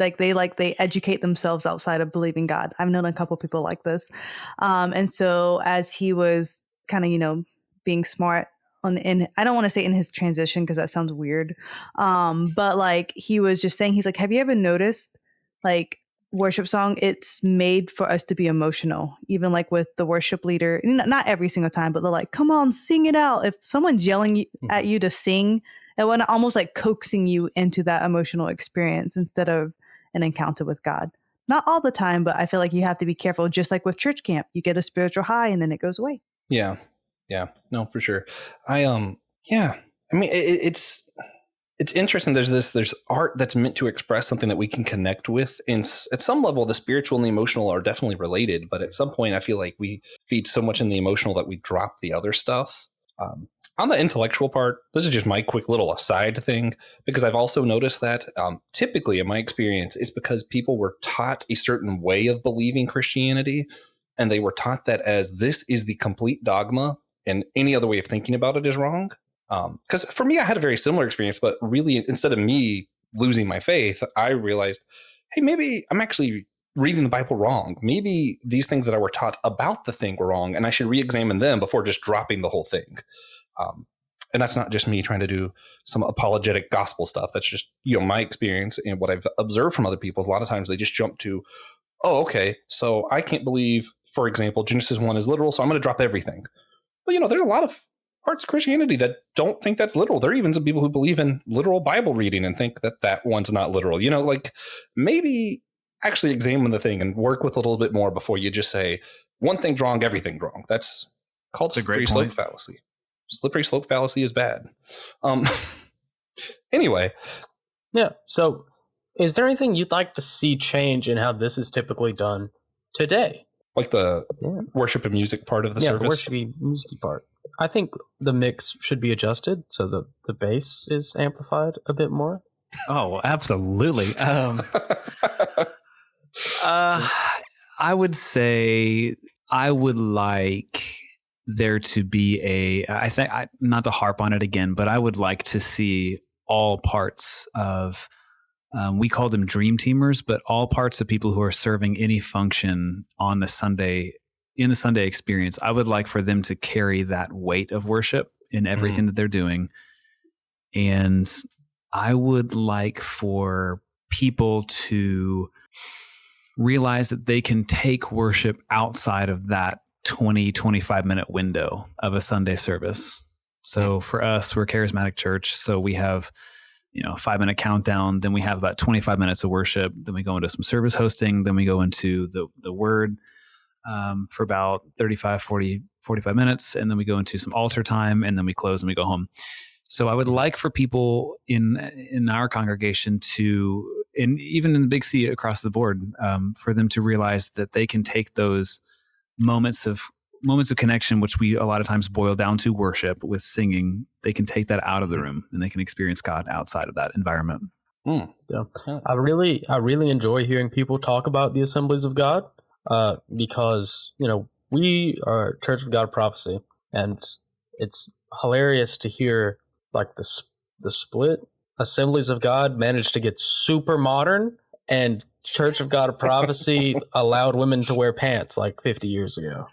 they educate themselves outside of believing God. I've known a couple people like this, and so as he was kind of being smart in, I don't want to say in his transition because that sounds weird, but he was just saying, he's have you ever noticed worship song, it's made for us to be emotional, even with the worship leader, not every single time, but they're come on, sing it out. If someone's yelling at you to sing, it want to almost coaxing you into that emotional experience instead of an encounter with God. Not all the time, but I feel you have to be careful. Just like with church camp, you get a spiritual high and then it goes away. Yeah, no, for sure. I mean, it's interesting. There's art that's meant to express something that we can connect with. And at some level, the spiritual and the emotional are definitely related. But at some point, I feel we feed so much in the emotional that we drop the other stuff. On the intellectual part, this is just my quick little aside thing, because I've also noticed that typically in my experience, it's because people were taught a certain way of believing Christianity. And they were taught that as this is the complete dogma and any other way of thinking about it is wrong. Because for me, I had a very similar experience, but really, instead of me losing my faith, I realized, hey, maybe I'm actually reading the Bible wrong. Maybe these things that I were taught about the thing were wrong, and I should re-examine them before just dropping the whole thing. And that's not just me trying to do some apologetic gospel stuff. That's just, my experience and what I've observed from other people. A lot of times they just jump to, oh, okay, so I can't believe, for example, Genesis 1 is literal, so I'm going to drop everything. Well, there's a lot of parts of Christianity that don't think that's literal. There are even some people who believe in literal Bible reading and think that one's not literal. Maybe actually examine the thing and work with a little bit more before you just say one thing's wrong, everything's wrong. That's called slippery slope fallacy. Slippery slope fallacy is bad. Anyway. Yeah. So is there anything you'd like to see change in how this is typically done today? Like the Yeah. worship and music part of the The service? worshipy music part. I think the mix should be adjusted so the bass is amplified a bit more. Oh, absolutely. I would say I would like there to be not to harp on it again, but I would like to see all parts of, we call them dream teamers, but all parts of people who are serving any function on the Sunday, in the Sunday experience. I would like for them to carry that weight of worship in everything that they're doing. And I would like for people to realize that they can take worship outside of that 25 minute window of a Sunday service. So for us, we're a charismatic church. So we have, a 5-minute countdown. Then we have about 25 minutes of worship. Then we go into some service hosting. Then we go into the word for about 45 minutes. And then we go into some altar time, and then we close and we go home. So I would like for people in our congregation to, and even in the Big C across the board, for them to realize that they can take those moments of connection, which we a lot of times boil down to worship with singing. They can take that out of the room and they can experience God outside of that environment. Yeah. I really enjoy hearing people talk about the Assemblies of God, because we are Church of God Prophecy, and it's hilarious to hear like the split. Assemblies of God managed to get super modern, and Church of God of Prophecy allowed women to wear pants like 50 years ago.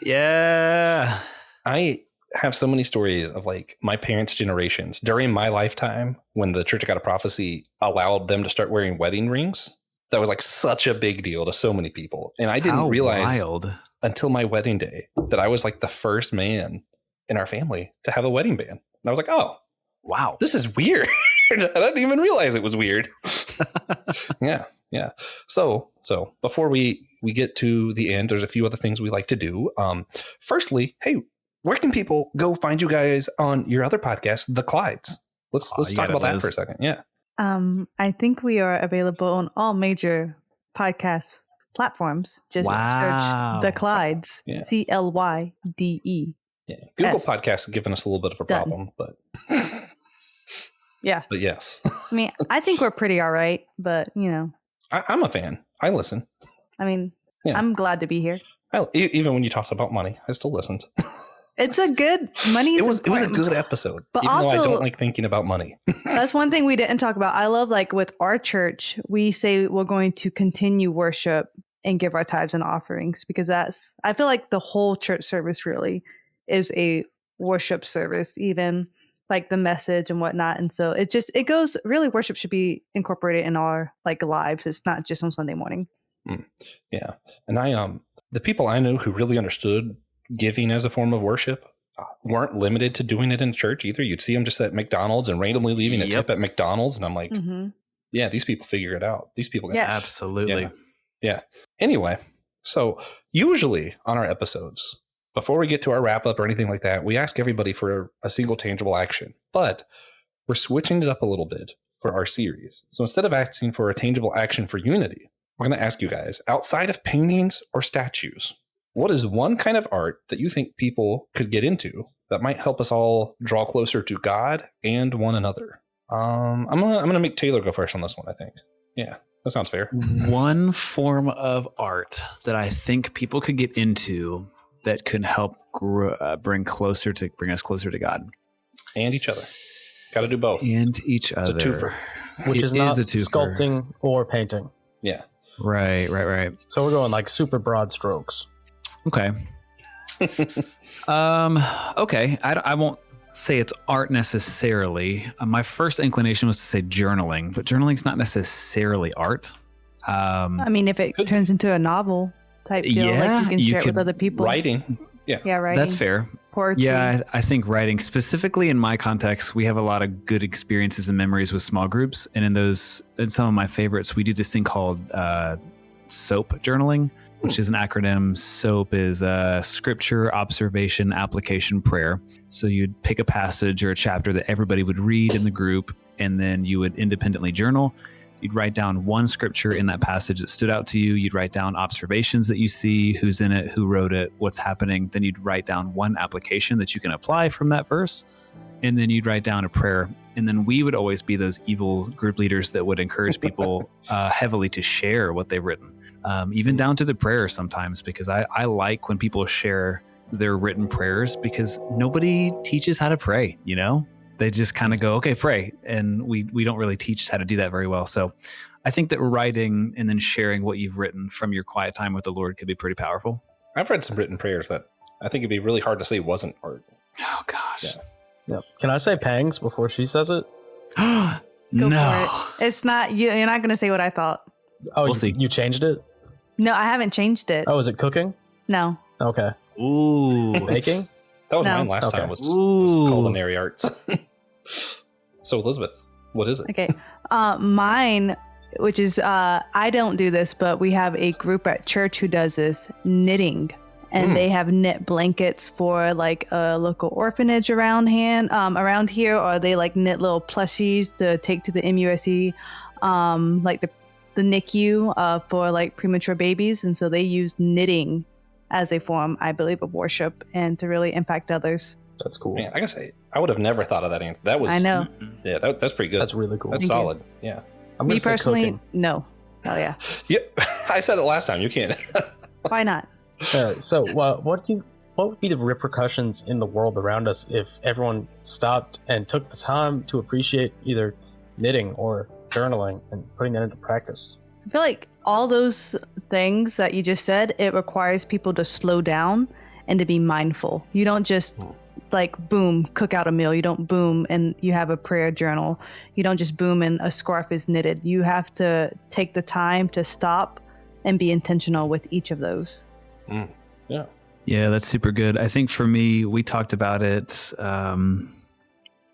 Yeah. I have so many stories of like my parents' generations during my lifetime when the Church of God of Prophecy allowed them to start wearing wedding rings. That was like such a big deal to so many people. And I didn't realize until my wedding day that I was like the first man in our family to have a wedding band. And I was like, oh, wow, this is weird. I didn't even realize it was weird. Yeah. So before we get to the end, there's a few other things we like to do. Firstly, hey, where can people go find you guys on your other podcast, The Clydes? Let's talk about that for a second. Yeah. I think we are available on all major podcast platforms. Just search The Clydes, CLYDE. Yeah. Google Podcasts have given us a little bit of a problem, but yeah. But yes. I mean, I think we're pretty all right, but I'm a fan. I listen. I mean, I'm glad to be here. Even when you talked about money, I still listened. It's a good money. It was a good episode, but even also, though I don't like thinking about money. That's one thing we didn't talk about. I love, like with our church, we say we're going to continue worship and give our tithes and offerings, because I feel like the whole church service really is a worship service, even like the message and whatnot. And so it goes, really, worship should be incorporated in our like lives. It's not just on Sunday morning. Yeah. And the people I knew who really understood giving as a form of worship weren't limited to doing it in church either. You'd see them just at McDonald's and randomly leaving a tip at McDonald's. And I'm like, yeah, these people figure it out. These people. Absolutely. Yeah. Anyway, so usually on our episodes, before we get to our wrap up or anything like that, we ask everybody for a single tangible action, but we're switching it up a little bit for our series. So instead of asking for a tangible action for unity, we're going to ask you guys, outside of paintings or statues, what is one kind of art that you think people could get into that might help us all draw closer to God and one another? I'm gonna make Taylor go first on this one, I think. Yeah, that sounds fair. One form of art that I think people could get into that could help bring us closer to God and each other. Got to do both. And each other. It's a twofer. Which is not sculpting or painting. Yeah. Right. So we're going like super broad strokes. Okay. Okay. I won't say it's art necessarily. My first inclination was to say journaling, but journaling's not necessarily art. I mean, if it turns into a novel type deal, like you can share it with other people. Writing. Yeah, writing. That's fair. Poetry. Yeah, I think writing, specifically in my context, we have a lot of good experiences and memories with small groups. And in some of my favorites, we do this thing called SOAP journaling, which is an acronym. SOAP is Scripture, Observation, Application, Prayer. So you'd pick a passage or a chapter that everybody would read in the group, and then you would independently journal. You'd write down one scripture in that passage that stood out to you. You'd write down observations that you see, who's in it, who wrote it, what's happening. Then you'd write down one application that you can apply from that verse. And then you'd write down a prayer. And then we would always be those evil group leaders that would encourage people heavily to share what they've written, even down to the prayer sometimes, because I like when people share their written prayers, because nobody teaches how to pray, you know? They just kind of go, okay, pray. And we don't really teach how to do that very well. So I think that writing and then sharing what you've written from your quiet time with the Lord could be pretty powerful. I've read some written prayers that I think it'd be really hard to say wasn't art. Oh, gosh. Yeah. Yep. Can I say pangs before she says it? Go No. for it. It's not you. You're not going to say what I thought. Oh, We'll see. You changed it? No, I haven't changed it. Oh, is it cooking? No. Okay. Ooh. Baking? That was No. mine last Okay. time, was Ooh. culinary arts. So, Elizabeth, what is it? Okay. Mine, which is, I don't do this, but we have a group at church who does this, knitting. And they have knit blankets for like a local orphanage around here, or they like knit little plushies to take to the MUSC, like the NICU for like premature babies. And so they use knitting as a form, I believe, of worship and to really impact others. That's cool. Man, I gotta say, I would have never thought of that answer. That was, I know. yeah, that's pretty good. That's really cool. That's Thank you. solid. Yeah. I'm Me gonna say personally, cooking. no. Oh yeah. Yeah. I said it last time. You can't. Why not? So, what would be the repercussions in the world around us if everyone stopped and took the time to appreciate either knitting or journaling and putting that into practice? I feel like all those things that you just said, it requires people to slow down and to be mindful. You don't just like boom, cook out a meal. You don't boom and you have a prayer journal. You don't just boom and a scarf is knitted. You have to take the time to stop and be intentional with each of those. Yeah. Yeah, that's super good. I think for me, we talked about it.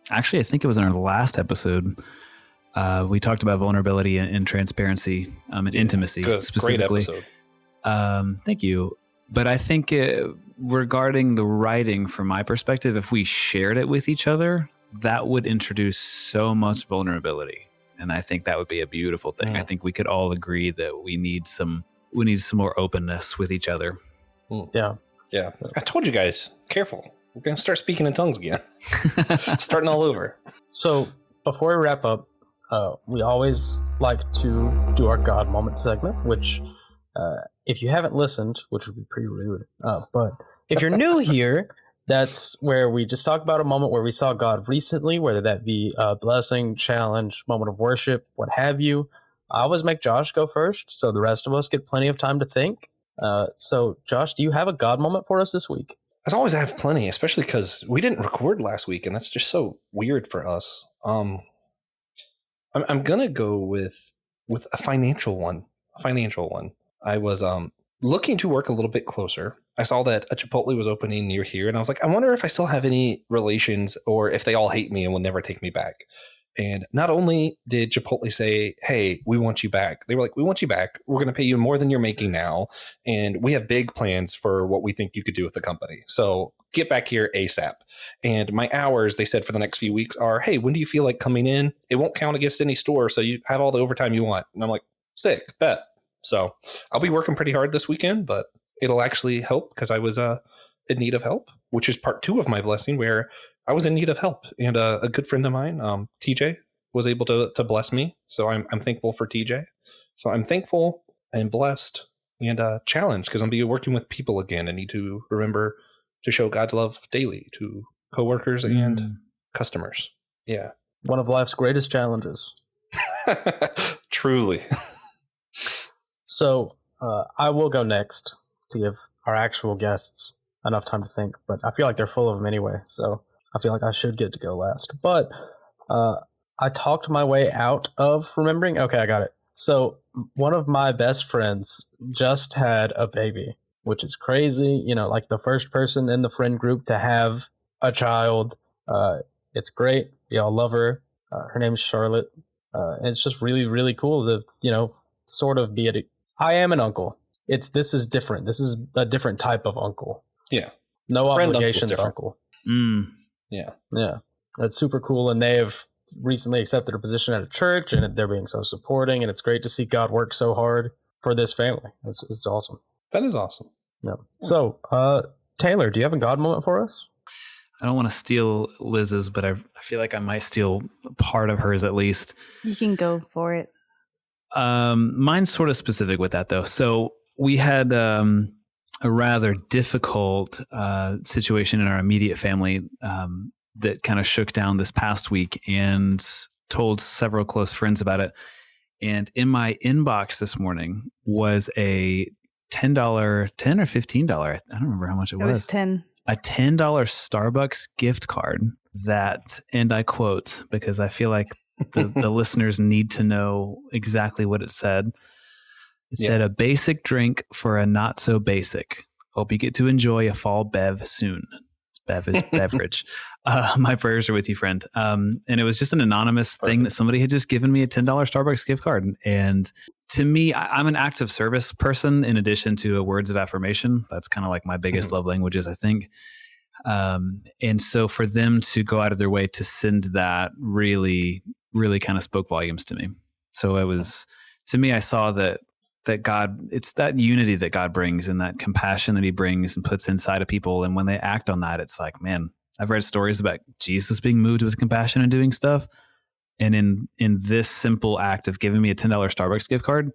Actually, I think it was in our last episode. We talked about vulnerability and transparency and intimacy Good. specifically. Great episode. Thank you. But I think regarding the writing, from my perspective, if we shared it with each other, that would introduce so much vulnerability. And I think that would be a beautiful thing. I think we could all agree that we need some more openness with each other. Yeah. Yeah. I told you guys, careful. We're going to start speaking in tongues again. Starting all over. So, before we wrap up, we always like to do our God moment segment, which, if you haven't listened, which would be pretty rude, but if you're new here, that's where we just talk about a moment where we saw God recently, whether that be a blessing, challenge, moment of worship, what have you. I always make Josh go first, so the rest of us get plenty of time to think. So, Josh, do you have a God moment for us this week? As always, I have plenty, especially because we didn't record last week, and that's just so weird for us. I'm gonna go with a financial one. I was looking to work a little bit closer. I saw that a Chipotle was opening near here, and I was like, I wonder if I still have any relations, or if they all hate me and will never take me back. And not only did Chipotle say, hey, we want you back, they were like, we want you back. We're going to pay you more than you're making now. And we have big plans for what we think you could do with the company. So get back here ASAP. And my hours, they said, for the next few weeks are, hey, when do you feel like coming in? It won't count against any store, so you have all the overtime you want. And I'm like, sick, bet. So I'll be working pretty hard this weekend, but it'll actually help because I was in need of help, which is part 2 of my blessing, where I was in need of help. And a good friend of mine, TJ, was able to bless me. So I'm thankful for TJ. So I'm thankful and blessed and challenged because I'm going to be working with people again. I need to remember to show God's love daily to coworkers and customers. Yeah. One of life's greatest challenges. Truly. So I will go next to give our actual guests enough time to think, but I feel like they're full of them anyway, so I feel like I should get to go last. But I talked my way out of remembering. Okay, I got it. So one of my best friends just had a baby, which is crazy. You know, like the first person in the friend group to have a child. It's great. We all love her. Her name is Charlotte. And it's just really, really cool to, you know, sort of be I am an uncle. This is different. This is a different type of uncle. Yeah. No Friend obligations uncle's uncle. Yeah. Yeah. That's super cool. And they have recently accepted a position at a church, and they're being so supporting, and it's great to see God work so hard for this family. It's awesome. That is awesome. Yeah. So, Taylor, do you have a God moment for us? I don't want to steal Liz's, but I feel like I might steal part of hers at least. You can go for it. Mine's sort of specific with that, though. So we had a rather difficult situation in our immediate family that kind of shook down this past week, and told several close friends about it. And in my inbox this morning was a $10 or $15. I don't remember how much it was. It was 10. A $10 Starbucks gift card that, and I quote, because I feel like the listeners need to know exactly what it said. It said, "A basic drink for a not so basic. Hope you get to enjoy a fall bev soon." Bev is beverage. My prayers are with you, friend. And it was just an anonymous thing that somebody had just given me a $10 Starbucks gift card. And to me, I'm an acts of service person in addition to a words of affirmation. That's kind of like my biggest love languages, I think. And so for them to go out of their way to send that really, really kind of spoke volumes to me. So it was, to me, I saw that God, it's that unity that God brings and that compassion that he brings and puts inside of people. And when they act on that, it's like, man, I've read stories about Jesus being moved with compassion and doing stuff. And in this simple act of giving me a $10 Starbucks gift card,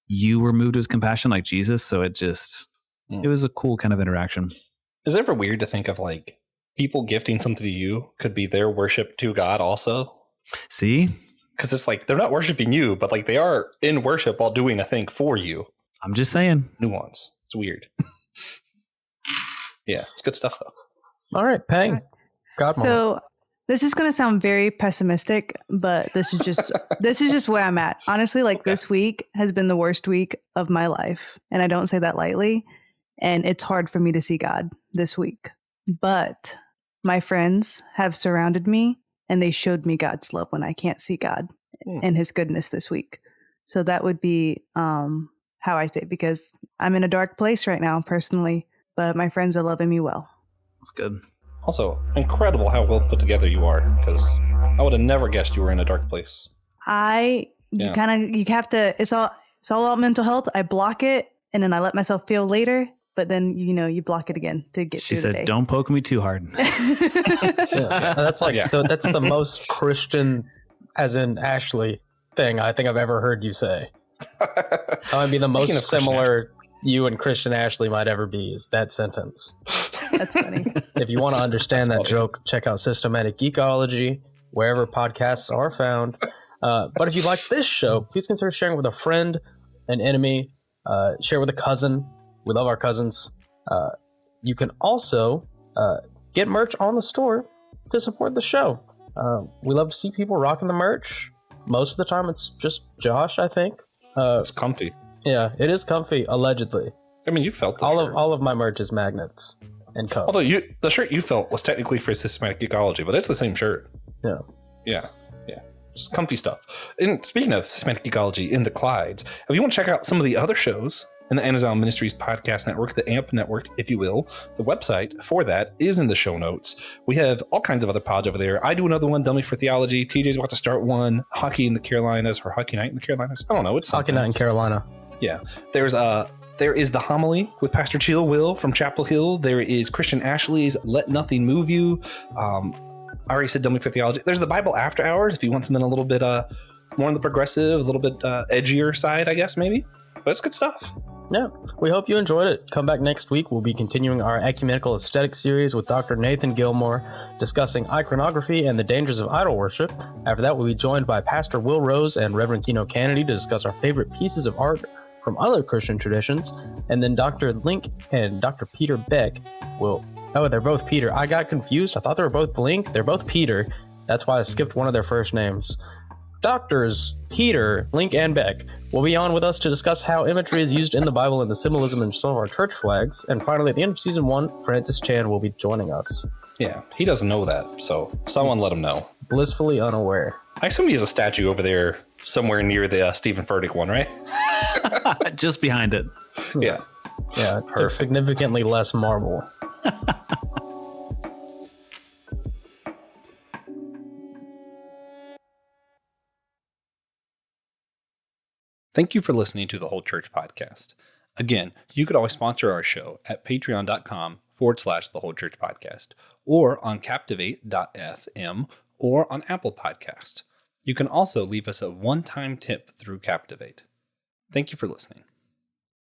you were moved with compassion like Jesus. So it was a cool kind of interaction. Is it ever weird to think of like people gifting something to you could be their worship to God also? See? Because it's like they're not worshiping you, but like they are in worship while doing a thing for you. I'm just saying. Nuance. It's weird. Yeah, it's good stuff though. All right, Pang. God moment. So this is going to sound very pessimistic, but this is just where I'm at. Honestly, like this week has been the worst week of my life. And I don't say that lightly. And it's hard for me to see God this week. But my friends have surrounded me and they showed me God's love when I can't see God and his goodness this week. So that would be how I say it, because I'm in a dark place right now personally, but my friends are loving me well. That's good. Also, incredible how well put together you are, because I would have never guessed you were in a dark place. You have to, it's all about mental health. I block it and then I let myself feel later, but then, you block it again to get She through said, the day. "Don't poke me too hard." That's like, that's the most Christian, as in Ashley, thing I think I've ever heard you say. That might be the most similar you and Christian Ashley might ever be, is that sentence. That's funny. If you want to understand that joke, check out Systematic Geekology, wherever podcasts are found. But if you like this show, please consider sharing with a friend, an enemy, share with a cousin. We love our cousins. You can also get merch on the store to support the show. We love to see people rocking the merch. Most of the time, it's just Josh, I think. It's comfy. Yeah, it is comfy, allegedly. I mean, you felt the shirt. All of my merch is magnets and cups. Although the shirt you felt was technically for Systematic Geekology, but it's the same shirt. Yeah. Just comfy stuff. And speaking of Systematic Geekology in the Clydes, if you want to check out some of the other shows in the Amazon Ministries podcast network, the AMP network, if you will, the website for that is in the show notes. We have all kinds of other pods over there. I do another one, Dummy for Theology. TJ's about to start one, Hockey in the Carolinas, or Hockey Night in the Carolinas. I don't know. It's Hockey something. Night in Carolina. Yeah. There is the homily with Pastor Chill Will from Chapel Hill. There is Christian Ashley's Let Nothing Move You. I already said Dummy for Theology. There's the Bible After Hours if you want something a little bit more on the progressive, a little bit edgier side, I guess, maybe. But it's good stuff. Yeah, we hope you enjoyed it. Come back next week. We'll be continuing our Ecumenical Aesthetics series with Dr. Nathan Gilmore, discussing iconography and the dangers of idol worship. After that, we'll be joined by Pastor Will Rose and Reverend Keno Kennedy to discuss our favorite pieces of art from other Christian traditions. And then Dr. Link and Dr. Peter Beck will... Oh, they're both Peter. I got confused. I thought they were both Link. They're both Peter. That's why I skipped one of their first names. Doctors Peter, Link, and Beck will be on with us to discuss how imagery is used in the Bible and the symbolism in some of our church flags. And finally, at the end of season 1, Francis Chan will be joining us. Yeah, he doesn't know that, so someone let him know. Blissfully unaware. I assume he has a statue over there somewhere near the Stephen Furtick one, right? Just behind it. Yeah. Yeah, it took significantly less marble. Thank you for listening to the Whole Church Podcast. Again, you could always sponsor our show at patreon.com/the Whole Church Podcast, or on captivate.fm, or on Apple Podcasts. You can also leave us a one-time tip through Captivate. Thank you for listening.